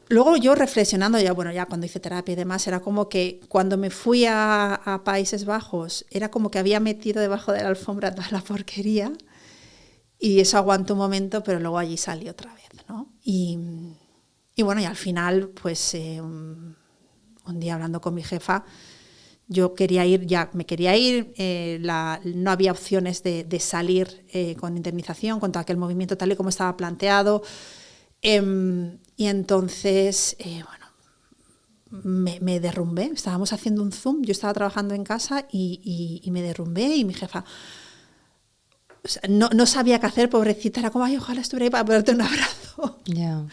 luego yo reflexionando, ya cuando hice terapia y demás, era como que cuando me fui a Países Bajos, era como que había metido debajo de la alfombra toda la porquería, y eso aguantó un momento, pero luego allí salí otra vez, ¿no? Y bueno, y al final, pues un día hablando con mi jefa, yo me quería ir, no había opciones de salir con indemnización con todo aquel movimiento tal y como estaba planteado. Y entonces, me derrumbé. Estábamos haciendo un Zoom, yo estaba trabajando en casa y me derrumbé, y mi jefa, o sea, no sabía qué hacer, pobrecita, era como, ay, ojalá estuviera ahí para ponerte un abrazo. Yeah.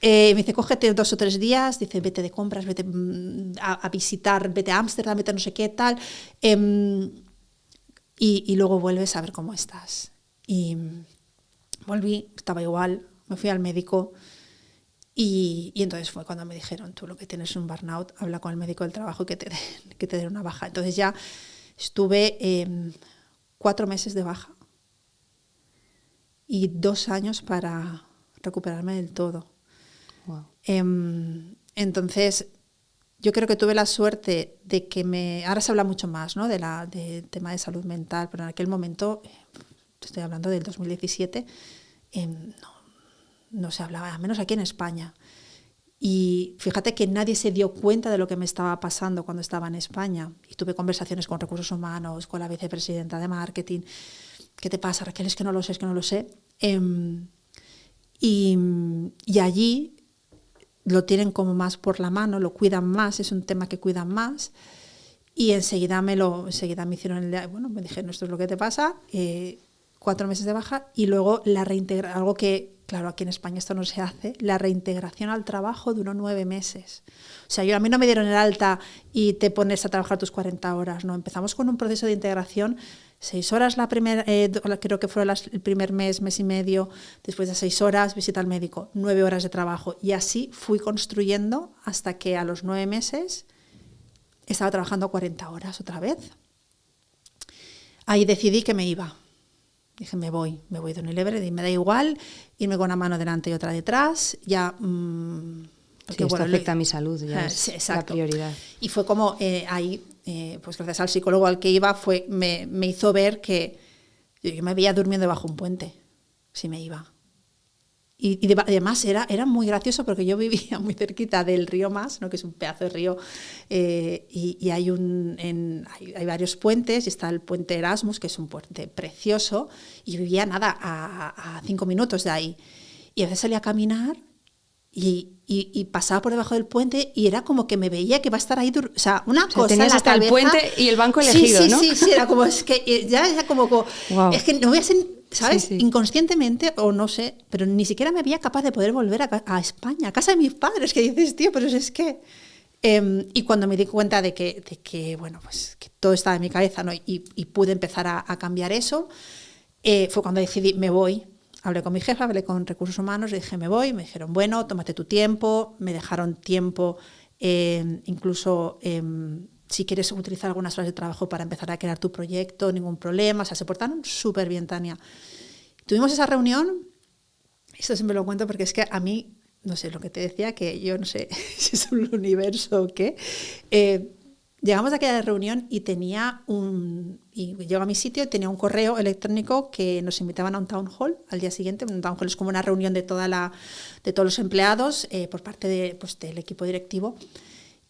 Me dice, cógete 2 o 3 días, dice, vete de compras, vete a visitar, vete a Ámsterdam, vete a no sé qué, tal, y luego vuelves a ver cómo estás. Y volví, estaba igual. Me fui al médico y entonces fue cuando me dijeron, tú lo que tienes es un burnout, habla con el médico del trabajo y que te den una baja. Entonces ya estuve 4 meses de baja y 2 años para recuperarme del todo. Wow. Entonces yo creo que tuve la suerte de que ahora se habla mucho más, ¿no?, del tema de salud mental, pero en aquel momento, estoy hablando del 2017, no se hablaba, al menos aquí en España. Y fíjate que nadie se dio cuenta de lo que me estaba pasando cuando estaba en España. Y tuve conversaciones con recursos humanos, con la vicepresidenta de marketing. ¿Qué te pasa, Raquel? Es que no lo sé. Y allí lo tienen como más por la mano, lo cuidan más, es un tema que cuidan más. Y enseguida me hicieron me dijeron, esto es lo que te pasa, 4 meses de baja, y luego algo que, claro, aquí en España esto no se hace, la reintegración al trabajo duró 9 meses. O sea, a mí no me dieron el alta y te pones a trabajar tus 40 horas, no, empezamos con un proceso de integración, 6 horas creo que fue el primer mes y medio, después de 6 horas visita al médico, 9 horas de trabajo, y así fui construyendo hasta que a los 9 meses estaba trabajando 40 horas otra vez. Ahí decidí que me iba. Dije, me voy de Unilever, y me da igual irme con una mano delante y otra detrás, ya... porque esto afecta a mi salud, ya es la prioridad. Y fue como ahí, pues gracias al psicólogo al que iba, me hizo ver que yo me veía durmiendo bajo un puente, si me iba. Y además era muy gracioso porque yo vivía muy cerquita del río Mas, ¿no?, que es un pedazo de río, y hay varios puentes, y está el puente Erasmus, que es un puente precioso, y yo vivía a 5 minutos de ahí. Y a veces salía a caminar y pasaba por debajo del puente, y era como que me veía que va a estar ahí, o sea, una cosa tenías en la hasta cabeza. El puente y el banco elegido, ¿no? Sí, era como, es que ya como wow. Es que no voy a ser, ¿sabes? Sí. Inconscientemente, o no sé, pero ni siquiera me veía capaz de poder volver a España, a casa de mis padres, que dices, tío, pero es que... y cuando me di cuenta de que bueno, pues que todo estaba en mi cabeza, ¿no?, y pude empezar a cambiar eso, fue cuando decidí, me voy. Hablé con mi jefa, hablé con recursos humanos, le dije, me voy. Me dijeron, bueno, tómate tu tiempo. Me dejaron tiempo, incluso si quieres utilizar algunas horas de trabajo para empezar a crear tu proyecto, ningún problema. O sea, se portaron súper bien, Tania. Tuvimos esa reunión, esto siempre lo cuento porque es que a mí, no sé, lo que te decía, que yo no sé si es un universo o qué, llegamos a aquella reunión y llego a mi sitio y tenía un correo electrónico que nos invitaban a un town hall al día siguiente. Un town hall es como una reunión de todos los empleados por parte del equipo directivo.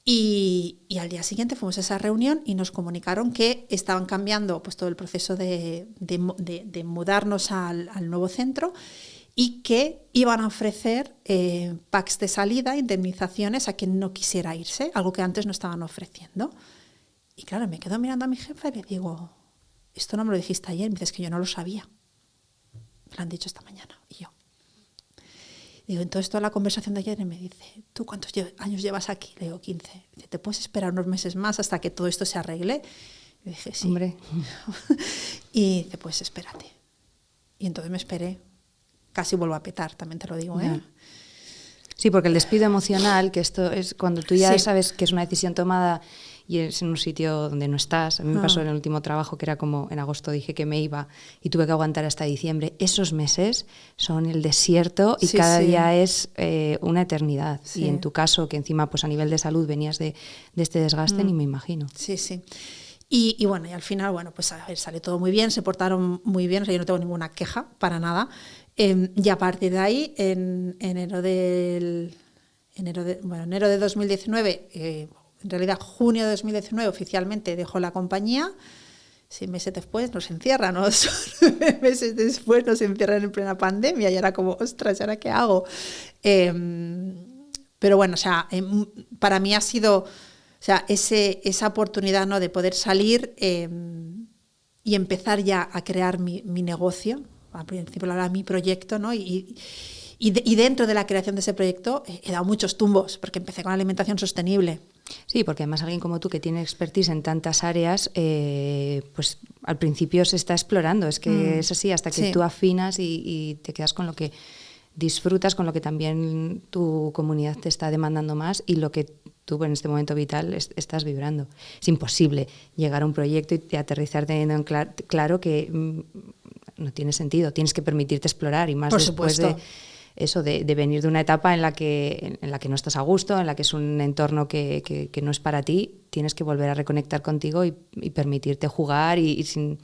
Y al día siguiente fuimos a esa reunión y nos comunicaron que estaban cambiando pues, todo el proceso de mudarnos al nuevo centro y que iban a ofrecer packs de salida, indemnizaciones a quien no quisiera irse, algo que antes no estaban ofreciendo. Y claro, me quedo mirando a mi jefa y le digo, esto no me lo dijiste ayer. Me dice, es que yo no lo sabía. Me lo han dicho esta mañana. Y yo digo, entonces toda la conversación de ayer, y me dice, ¿tú cuántos años llevas aquí? Le digo, 15. Dice, ¿te puedes esperar unos meses más hasta que todo esto se arregle? Y dije, sí. Hombre. Y dice, pues espérate. Y entonces me esperé. Casi vuelvo a petar, también te lo digo, ¿eh? Sí, porque el despido emocional, que esto es cuando tú ya sabes que es una decisión tomada y es en un sitio donde no estás. A mí me pasó en el último trabajo, que era como en agosto dije que me iba y tuve que aguantar hasta diciembre. Esos meses son el desierto y cada día es una eternidad. Sí. Y en tu caso, que encima pues a nivel de salud venías de este desgaste, ni me imagino. Sí, sí. Y bueno, y al final, bueno, pues a ver, sale todo muy bien, se portaron muy bien, o sea, yo no tengo ninguna queja para nada. Y a partir de ahí, en enero de 2019, en realidad junio de 2019 oficialmente dejó la compañía. 6 meses después nos encierran, ¿no? 9 meses después nos encierran en plena pandemia y era como, ostras, ¿y ahora qué hago? Pero bueno, o sea, para mí ha sido, o sea, esa oportunidad, ¿no?, de poder salir y empezar ya a crear mi negocio. Al principio era mi proyecto, ¿no? Y dentro de la creación de ese proyecto he dado muchos tumbos, porque empecé con alimentación sostenible. Sí, porque además alguien como tú que tiene expertise en tantas áreas, pues al principio se está explorando. Es que es así, hasta que tú afinas y te quedas con lo que disfrutas, con lo que también tu comunidad te está demandando más y lo que tú en este momento vital estás vibrando. Es imposible llegar a un proyecto y aterrizar teniendo en claro que no tiene sentido. Tienes que permitirte explorar y más por después supuesto. de venir de una etapa en la que no estás a gusto, en la que es un entorno que no es para ti. Tienes que volver a reconectar contigo y permitirte jugar y sin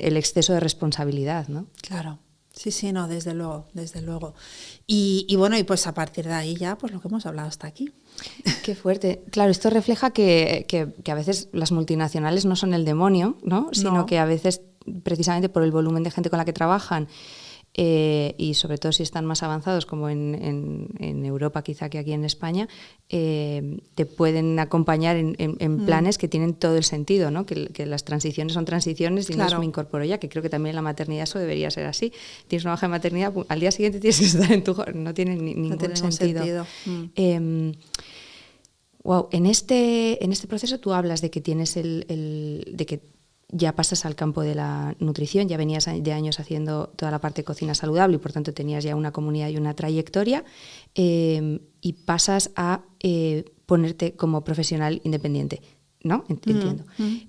el exceso de responsabilidad, ¿no? Claro. Sí, no, desde luego, desde luego. Y bueno, y pues a partir de ahí ya, pues lo que hemos hablado hasta aquí. Qué fuerte. Claro, esto refleja que a veces las multinacionales no son el demonio, ¿no? Sino que a veces, precisamente por el volumen de gente con la que trabajan, y sobre todo si están más avanzados como en Europa quizá que aquí en España, te pueden acompañar en planes que tienen todo el sentido, ¿no? Que las transiciones son transiciones y no es me incorporo ya, que creo que también en la maternidad eso debería ser así. Tienes una baja de maternidad, al día siguiente tienes que estar en no tiene ningún sentido. Wow, en este proceso tú hablas de que tienes de que ya pasas al campo de la nutrición, ya venías de años haciendo toda la parte de cocina saludable y por tanto tenías ya una comunidad y una trayectoria, y pasas a ponerte como profesional independiente, ¿no? Entiendo.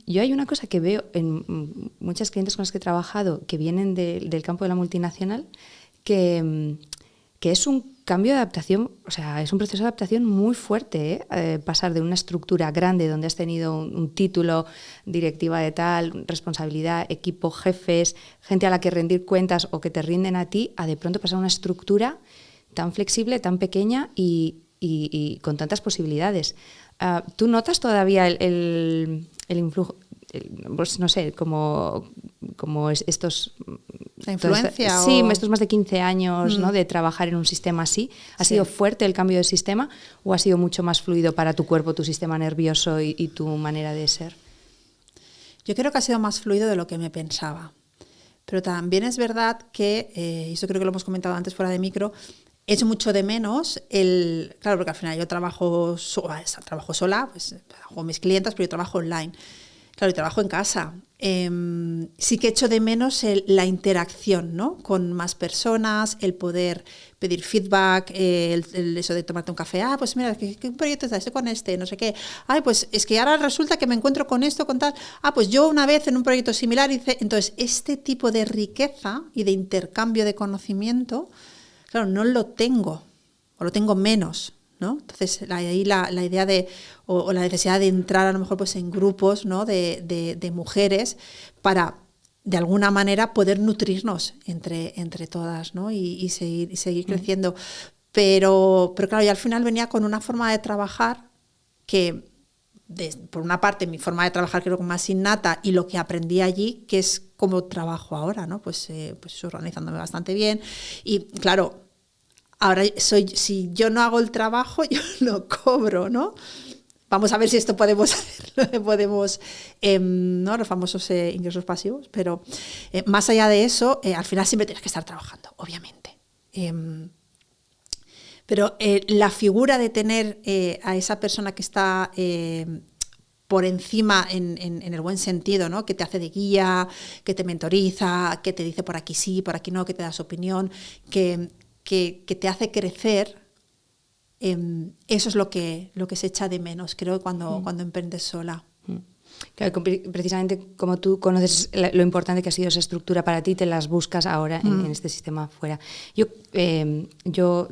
Yo hay una cosa que veo en muchas clientes con las que he trabajado que vienen del campo de la multinacional, que es un cambio de adaptación, o sea, es un proceso de adaptación muy fuerte, pasar de una estructura grande donde has tenido un título, directiva de tal, responsabilidad, equipo, jefes, gente a la que rendir cuentas o que te rinden a ti, a de pronto pasar a una estructura tan flexible, tan pequeña y con tantas posibilidades. ¿Tú notas todavía el influjo? Pues no sé, como estos... ¿La influencia? Sí, estos más de 15 años, ¿no?, de trabajar en un sistema así. ¿Ha sido fuerte el cambio de sistema o ha sido mucho más fluido para tu cuerpo, tu sistema nervioso y tu manera de ser? Yo creo que ha sido más fluido de lo que me pensaba. Pero también es verdad que, y eso creo que lo hemos comentado antes fuera de micro, echo mucho de menos claro, porque al final yo trabajo sola, pues trabajo con mis clientas, pero yo trabajo online. Claro, y trabajo en casa. Sí que echo de menos la interacción, ¿no?, con más personas, el poder pedir feedback, eso de tomarte un café. Pues mira, ¿qué proyecto está este con este? No sé qué. Pues es que ahora resulta que me encuentro con esto, con tal. Pues yo una vez en un proyecto similar hice... Entonces, este tipo de riqueza y de intercambio de conocimiento, claro, no lo tengo, o lo tengo menos, ¿no? Entonces, ahí la idea de, o la necesidad de entrar a lo mejor pues en grupos, ¿no? de mujeres para, de alguna manera, poder nutrirnos entre todas, ¿no? y seguir creciendo. Pero claro, yo al final venía con una forma de trabajar que, por una parte, mi forma de trabajar creo que más innata y lo que aprendí allí, que es como trabajo ahora, ¿no? Pues organizándome bastante bien. Y claro, ahora si yo no hago el trabajo, yo no cobro, ¿no? Vamos a ver si esto podemos hacerlo, ¿no? Los famosos ingresos pasivos, pero más allá de eso, al final siempre tienes que estar trabajando, obviamente. Pero la figura de tener a esa persona que está por encima en el buen sentido, ¿no? Que te hace de guía, que te mentoriza, que te dice por aquí sí, por aquí no, que te da su opinión, que te hace crecer, eso es lo que se echa de menos, creo, cuando emprendes sola. Claro, precisamente como tú conoces lo importante que ha sido esa estructura para ti, te las buscas ahora en este sistema fuera. Yo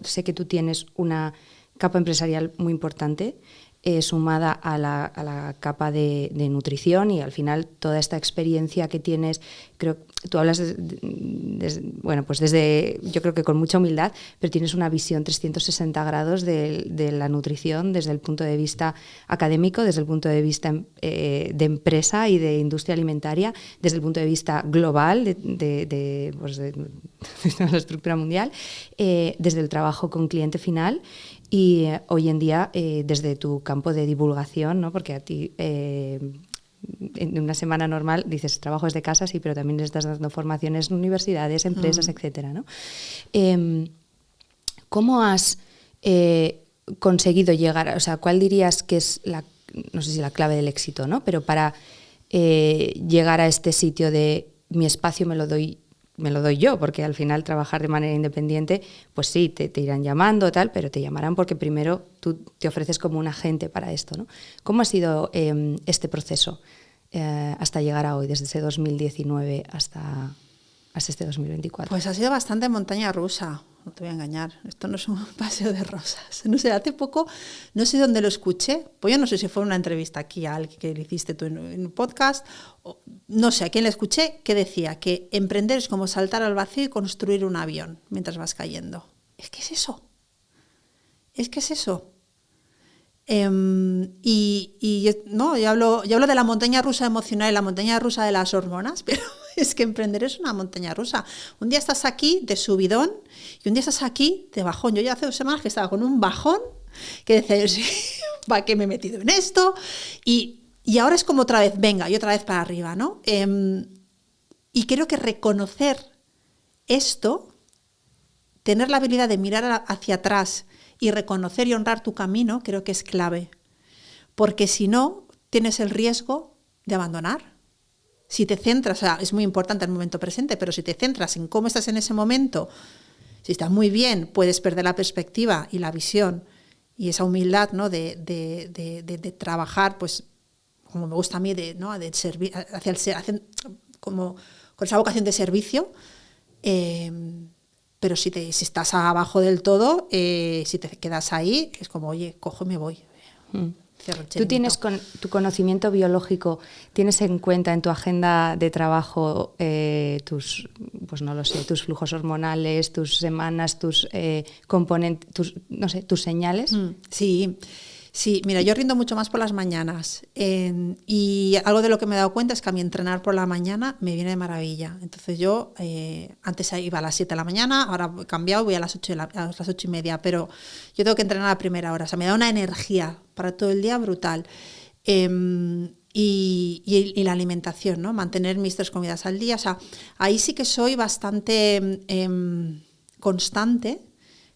sé que tú tienes una capa empresarial muy importante, sumada a la capa de nutrición, y al final toda esta experiencia que tienes, creo tú hablas desde, yo creo que con mucha humildad, pero tienes una visión 360 grados de la nutrición desde el punto de vista académico, desde el punto de vista de empresa y de industria alimentaria, desde el punto de vista global de la estructura mundial, desde el trabajo con cliente final. Y hoy en día, desde tu campo de divulgación, ¿no? Porque a ti, en una semana normal, dices, trabajo desde casa, sí, pero también le estás dando formaciones en universidades, empresas, etcétera, ¿no? ¿Cómo has conseguido llegar? O sea, ¿cuál dirías que es no sé si la clave del éxito, ¿no? Pero para llegar a este sitio de mi espacio me lo doy yo, porque al final trabajar de manera independiente, pues sí, te irán llamando, tal, pero te llamarán porque primero tú te ofreces como un agente para esto, ¿no? ¿Cómo ha sido este proceso hasta llegar a hoy, desde ese 2019 hasta este 2024? Pues ha sido bastante montaña rusa, no te voy a engañar. Esto no es un paseo de rosas. No sé, hace poco, no sé dónde lo escuché, pues yo no sé si fue una entrevista aquí a alguien que le hiciste tú en un podcast, o no sé a quién le escuché, que decía que emprender es como saltar al vacío y construir un avión mientras vas cayendo. Es que es eso. Yo hablo de la montaña rusa emocional y la montaña rusa de las hormonas, pero es que emprender es una montaña rusa. Un día estás aquí de subidón y un día estás aquí de bajón. Yo ya hace 2 semanas que estaba con un bajón que decía, ¿para qué me he metido en esto? Y ahora es como otra vez, venga, y otra vez para arriba, ¿no? Y creo que reconocer esto, tener la habilidad de mirar hacia atrás y reconocer y honrar tu camino, creo que es clave. Porque si no, tienes el riesgo de abandonar. Si te centras, o sea, es muy importante el momento presente, pero si te centras en cómo estás en ese momento, si estás muy bien, puedes perder la perspectiva y la visión y esa humildad, ¿no? de trabajar, pues, como me gusta a mí, ¿no? de servir, como con esa vocación de servicio. Pero si estás abajo del todo, si te quedas ahí, es como, oye, cojo y me voy. Tú tienes, con tu conocimiento biológico, ¿tienes en cuenta en tu agenda de trabajo tus flujos hormonales, tus semanas, tus componentes, tus señales? Sí, mira, yo rindo mucho más por las mañanas y algo de lo que me he dado cuenta es que a mí entrenar por la mañana me viene de maravilla. Entonces yo antes iba a las 7 de la mañana, ahora he cambiado, voy a las 8:30, pero yo tengo que entrenar a primera hora, o sea, me da una energía para todo el día brutal. Y la alimentación, ¿no? Mantener mis 3 comidas al día, o sea, ahí sí que soy bastante constante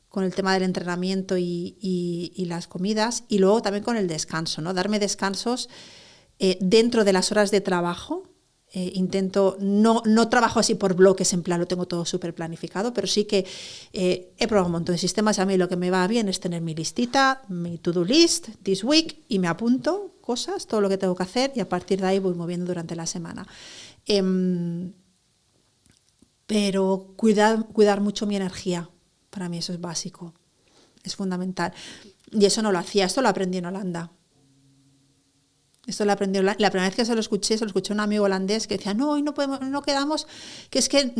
con el tema del entrenamiento y las comidas, y luego también con el descanso, ¿no? Darme descansos dentro de las horas de trabajo. Intento, no trabajo así por bloques, en plan, lo tengo todo súper planificado, pero sí que he probado un montón de sistemas. A mí lo que me va bien es tener mi listita, mi to-do list, this week, y me apunto cosas, todo lo que tengo que hacer, y a partir de ahí voy moviendo durante la semana. Pero cuidar mucho mi energía. Para mí eso es básico, es fundamental. Y eso no lo hacía, esto lo aprendí en Holanda. Esto lo aprendió la primera vez que se lo escuché a un amigo holandés que decía, no, hoy no podemos, no quedamos, que es que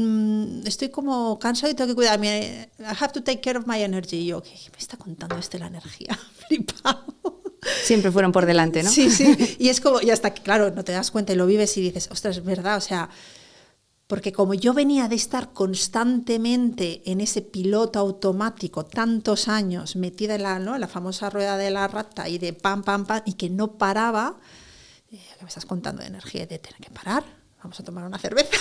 estoy como cansado y tengo que cuidarme. I have to take care of my energy. Y yo, ¿qué me está contando la energía? Flipado. Siempre fueron por delante, ¿no? Sí, sí. Y es como, y hasta que, claro, no te das cuenta y lo vives y dices, ostras, es verdad, o sea, porque como yo venía de estar constantemente en ese piloto automático tantos años, metida en la famosa rueda de la rata y de pam, pam, pam, y que no paraba, ¿qué me estás contando de energía y de tener que parar? Vamos a tomar una cerveza.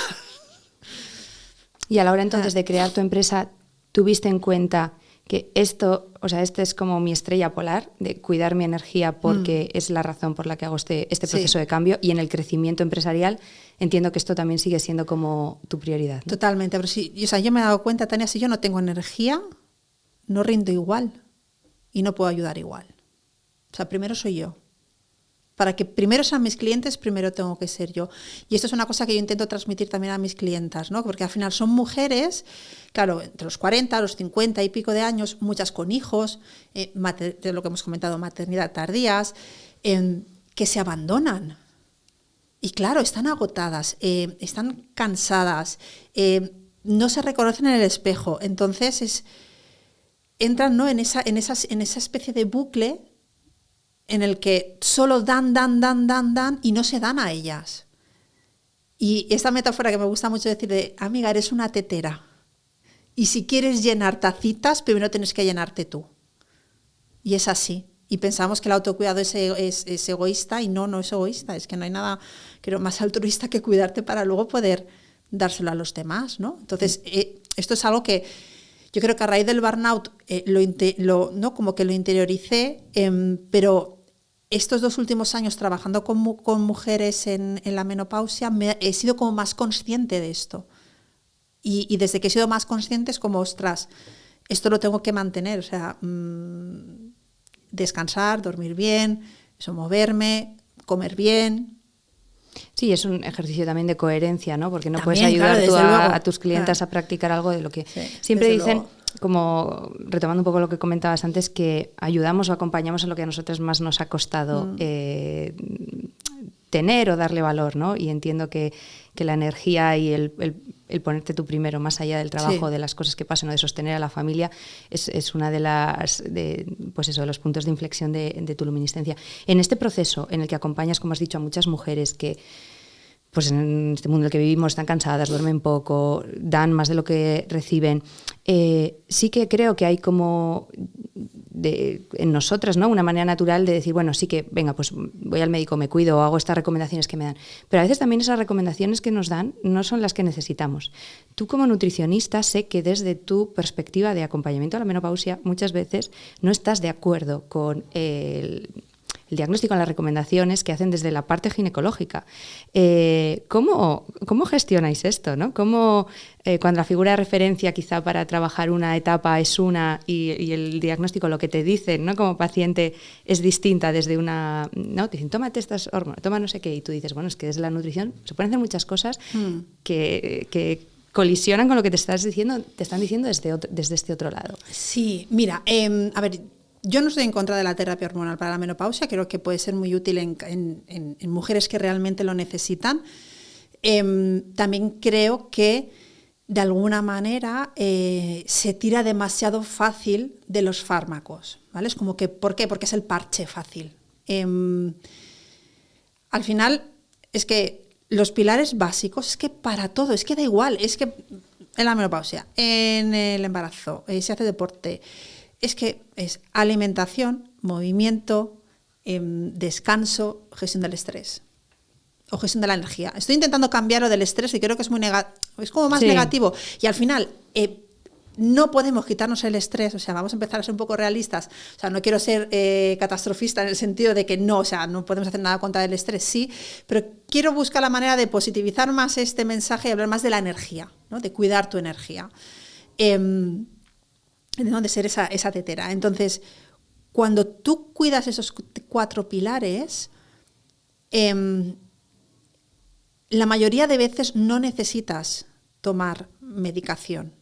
Y a la hora entonces de crear tu empresa, ¿tuviste en cuenta que esto, o sea, este es como mi estrella polar, de cuidar mi energía porque es la razón por la que hago este proceso de cambio, y en el crecimiento empresarial entiendo que esto también sigue siendo como tu prioridad, ¿no? Totalmente, pero sí, o sea, yo me he dado cuenta, Tania, si yo no tengo energía, no rindo igual y no puedo ayudar igual. O sea, primero soy yo. Para que primero sean mis clientes, primero tengo que ser yo. Y esto es una cosa que yo intento transmitir también a mis clientas, ¿no? Porque al final son mujeres, claro, entre los 40, los 50 y pico de años, muchas con hijos, de lo que hemos comentado, maternidad tardías, que se abandonan. Y claro, están agotadas, están cansadas, no se reconocen en el espejo. Entonces entran, ¿no?, en esa especie de bucle en el que solo dan y no se dan a ellas. Y esta metáfora que me gusta mucho decir de, amiga, eres una tetera. Y si quieres llenar tacitas, primero tienes que llenarte tú. Y es así. Y pensamos que el autocuidado es egoísta, y no es egoísta. Es que no hay nada, creo, más altruista que cuidarte para luego poder dárselo a los demás, ¿no? Entonces, esto es algo que yo creo que a raíz del burnout como que lo interioricé, pero estos 2 últimos años trabajando con mujeres en la menopausia he sido como más consciente de esto. Y desde que he sido más consciente es como, ostras, esto lo tengo que mantener, o sea, descansar, dormir bien, moverme, comer bien. Sí, es un ejercicio también de coherencia, ¿no? Porque no También, puedes ayudar claro, tú a tus clientas a practicar algo de lo que sí, siempre dicen, luego. como retomando un poco lo que comentabas antes, que ayudamos o acompañamos en lo que a nosotros más nos ha costado tener o darle valor, ¿no? Y entiendo que la energía y el ponerte tú primero, más allá del trabajo, de las cosas que pasan o de sostener a la familia, es una de los puntos de inflexión de tu luminiscencia. En este proceso en el que acompañas, como has dicho, a muchas mujeres que, pues en este mundo en el que vivimos, están cansadas, duermen poco, dan más de lo que reciben, sí que creo que hay como en nosotras, ¿no?, una manera natural de decir, bueno, sí que, venga, pues voy al médico, me cuido, o hago estas recomendaciones que me dan. Pero a veces también esas recomendaciones que nos dan no son las que necesitamos. Tú, como nutricionista, sé que desde tu perspectiva de acompañamiento a la menopausia muchas veces no estás de acuerdo con el diagnóstico, en las recomendaciones que hacen desde la parte ginecológica. ¿Cómo gestionáis esto, ¿no? ¿Cómo, cuando la figura de referencia quizá para trabajar una etapa es una y el diagnóstico, lo que te dicen, ¿no?, como paciente, es distinta desde una, ¿no? Te dicen, tómate estas hormonas, toma no sé qué, y tú dices, bueno, es que desde la nutrición se pueden hacer muchas cosas que colisionan con lo que te están diciendo desde este otro lado. Sí, mira, a ver, yo no estoy en contra de la terapia hormonal para la menopausia, creo que puede ser muy útil en mujeres que realmente lo necesitan. También creo que de alguna manera se tira demasiado fácil de los fármacos, ¿vale? Es como que, ¿por qué? Porque es el parche fácil. Al final es que los pilares básicos, es que para todo, es que da igual, es que en la menopausia, en el embarazo, se hace deporte, es que es alimentación, movimiento, descanso, gestión del estrés o gestión de la energía. Estoy intentando cambiar lo del estrés y creo que es muy es como más negativo. Y al final no podemos quitarnos el estrés, o sea, vamos a empezar a ser un poco realistas. O sea, no quiero ser catastrofista en el sentido de que no, o sea, no podemos hacer nada contra el estrés, sí, pero quiero buscar la manera de positivizar más este mensaje y hablar más de la energía, ¿no?, de cuidar tu energía. De ser esa tetera. Entonces, cuando tú cuidas esos 4 pilares, la mayoría de veces no necesitas tomar medicación.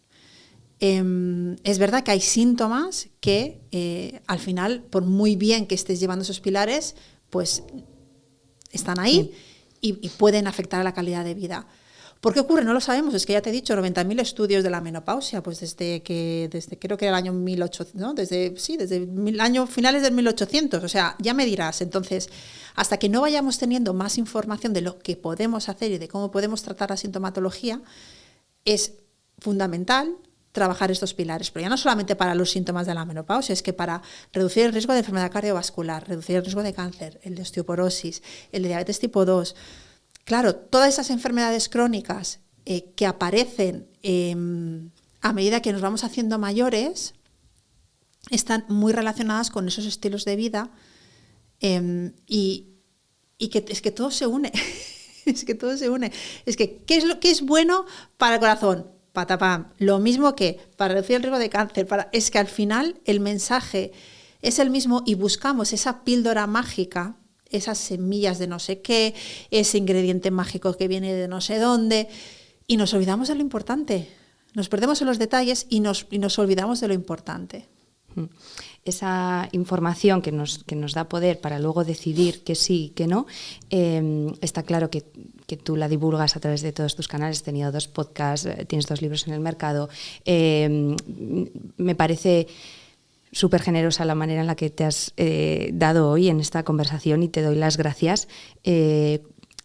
es verdad que hay síntomas que al final, por muy bien que estés llevando esos pilares, pues están ahí y pueden afectar a la calidad de vida. ¿Por qué ocurre? No lo sabemos. Es que ya te he dicho, 90.000 estudios de la menopausia, pues desde creo que era el año 1800, ¿no? Desde finales del 1800. O sea, ya me dirás. Entonces, hasta que no vayamos teniendo más información de lo que podemos hacer y de cómo podemos tratar la sintomatología, es fundamental trabajar estos pilares, pero ya no solamente para los síntomas de la menopausia, es que para reducir el riesgo de enfermedad cardiovascular, reducir el riesgo de cáncer, el de osteoporosis, el de diabetes tipo 2. Claro, todas esas enfermedades crónicas que aparecen a medida que nos vamos haciendo mayores están muy relacionadas con esos estilos de vida y que es que todo se une. Es que todo se une. Es que, ¿qué es lo que es bueno para el corazón? Patapam. Lo mismo que para reducir el riesgo de cáncer. Es que al final el mensaje es el mismo y buscamos esa píldora mágica, esas semillas de no sé qué, ese ingrediente mágico que viene de no sé dónde, y nos olvidamos de lo importante. Nos perdemos en los detalles y nos olvidamos de lo importante. Esa información que nos da poder para luego decidir que sí y que no, está claro que tú la divulgas a través de todos tus canales. Has tenido 2 podcasts, tienes 2 libros en el mercado. Me parece súper generosa la manera en la que te has dado hoy en esta conversación y te doy las gracias.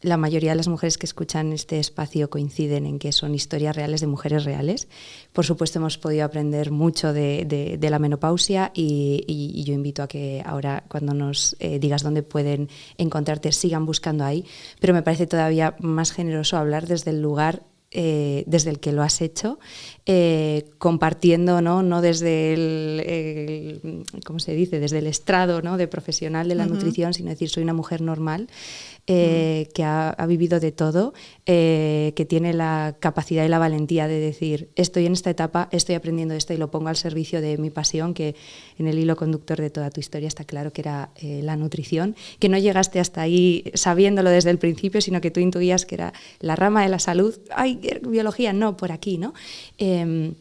La mayoría de las mujeres que escuchan este espacio coinciden en que son historias reales de mujeres reales. Por supuesto, hemos podido aprender mucho de la menopausia y yo invito a que ahora, cuando nos digas dónde pueden encontrarte, sigan buscando ahí. Pero me parece todavía más generoso hablar desde el lugar desde el que lo has hecho, compartiendo, no desde el ¿cómo se dice? Desde el estrado, ¿no?, de profesional de la nutrición, sino decir, soy una mujer normal que ha vivido de todo, que tiene la capacidad y la valentía de decir, estoy en esta etapa, estoy aprendiendo esto y lo pongo al servicio de mi pasión, que en el hilo conductor de toda tu historia está claro que era la nutrición, que no llegaste hasta ahí sabiéndolo desde el principio, sino que tú intuías que era la rama de la salud. ¡Ay, biología! No, por aquí, ¿no? Y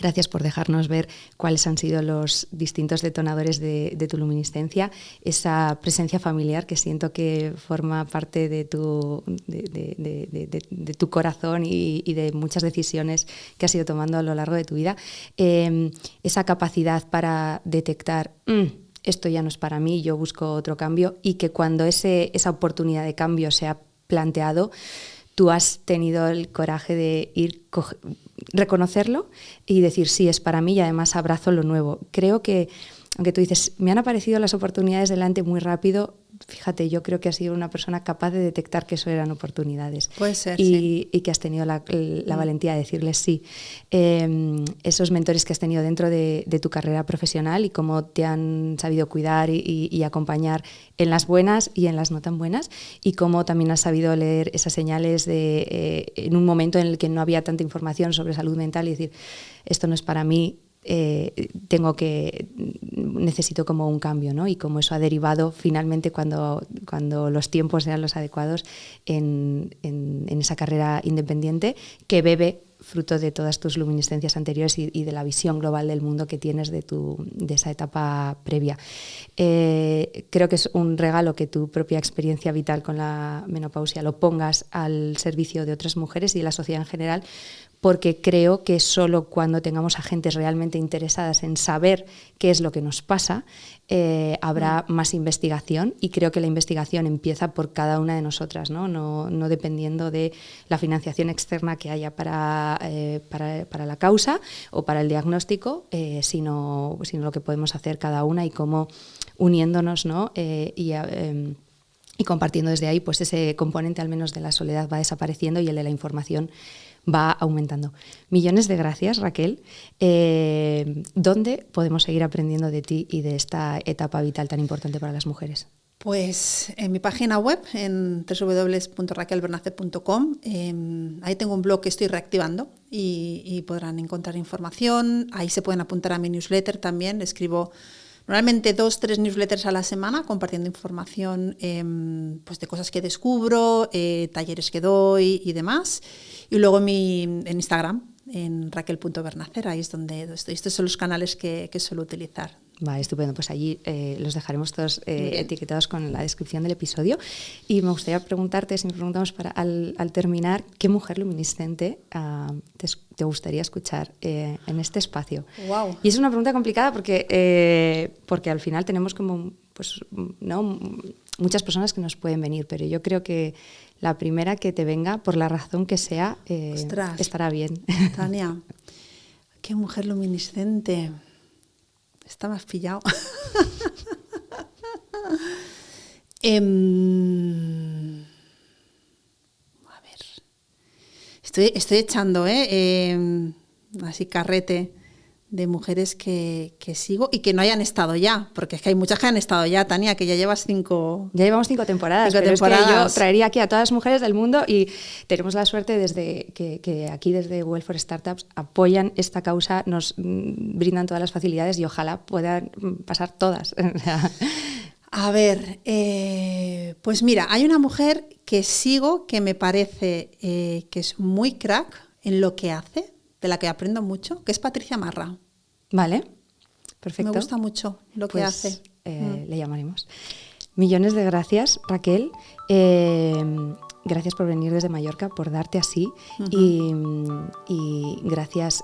gracias por dejarnos ver cuáles han sido los distintos detonadores de tu luminiscencia, esa presencia familiar que siento que forma parte de tu corazón y de muchas decisiones que has ido tomando a lo largo de tu vida, esa capacidad para detectar esto ya no es para mí, yo busco otro cambio, y que cuando esa oportunidad de cambio se ha planteado, tú has tenido el coraje de reconocerlo y decir, sí, es para mí, y además abrazo lo nuevo. Creo que, aunque tú dices, me han aparecido las oportunidades delante muy rápido, fíjate, yo creo que has sido una persona capaz de detectar que eso eran oportunidades. Puede ser, y que has tenido la valentía de decirles sí. Esos mentores que has tenido dentro de tu carrera profesional y cómo te han sabido cuidar y acompañar en las buenas y en las no tan buenas, y cómo también has sabido leer esas señales en un momento en el que no había tanta información sobre salud mental y decir, esto no es para mí, necesito como un cambio, ¿no? Y cómo eso ha derivado finalmente cuando los tiempos eran los adecuados en esa carrera independiente que bebe fruto de todas tus luminiscencias anteriores y de la visión global del mundo que tienes de esa etapa previa. Creo que es un regalo que tu propia experiencia vital con la menopausia lo pongas al servicio de otras mujeres y de la sociedad en general, porque creo que solo cuando tengamos agentes realmente interesadas en saber qué es lo que nos pasa, habrá más investigación, y creo que la investigación empieza por cada una de nosotras, no dependiendo de la financiación externa que haya para la causa o para el diagnóstico, sino lo que podemos hacer cada una y cómo uniéndonos, ¿no? Y compartiendo desde ahí, pues ese componente al menos de la soledad va desapareciendo y el de la información va aumentando. Millones de gracias, Raquel. ¿Dónde podemos seguir aprendiendo de ti y de esta etapa vital tan importante para las mujeres? Pues en mi página web, en www.raquelbernace.com, ahí tengo un blog que estoy reactivando y podrán encontrar información. Ahí se pueden apuntar a mi newsletter también. Escribo normalmente 2-3 newsletters a la semana compartiendo información pues de cosas que descubro, talleres que doy y demás. Y luego en Instagram, en Raquel.Bernacera, ahí es donde estoy. Estos son los canales que suelo utilizar. Vale, estupendo. Pues allí los dejaremos todos etiquetados con la descripción del episodio. Y me gustaría preguntarte, si me preguntamos al terminar, ¿qué mujer luminiscente te gustaría escuchar en este espacio? Wow. Y es una pregunta complicada porque al final tenemos como, pues, ¿no?, muchas personas que nos pueden venir, pero yo creo que la primera que te venga, por la razón que sea, estará bien. Tania, qué mujer luminiscente. Está más pillado. A ver. Estoy echando así carrete de mujeres que sigo y que no hayan estado ya, porque es que hay muchas que han estado ya, Tania, que ya llevas 5... Ya llevamos 5 temporadas, pero es que yo traería aquí a todas las mujeres del mundo y tenemos la suerte desde que aquí desde Well for Startups apoyan esta causa, nos brindan todas las facilidades y ojalá puedan pasar todas. A ver, pues mira, hay una mujer que sigo que me parece que es muy crack en lo que hace, de la que aprendo mucho, que es Patricia Marra. Vale, perfecto. Me gusta mucho lo que hace. Le llamaremos. Millones de gracias, Raquel. Gracias por venir desde Mallorca, por darte así. Y gracias,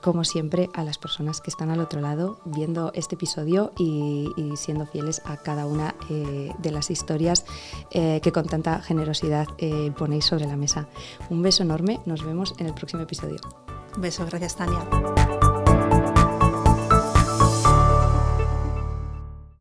como siempre, a las personas que están al otro lado viendo este episodio y siendo fieles a cada una de las historias que con tanta generosidad ponéis sobre la mesa. Un beso enorme. Nos vemos en el próximo episodio. Un beso. Gracias, Tania.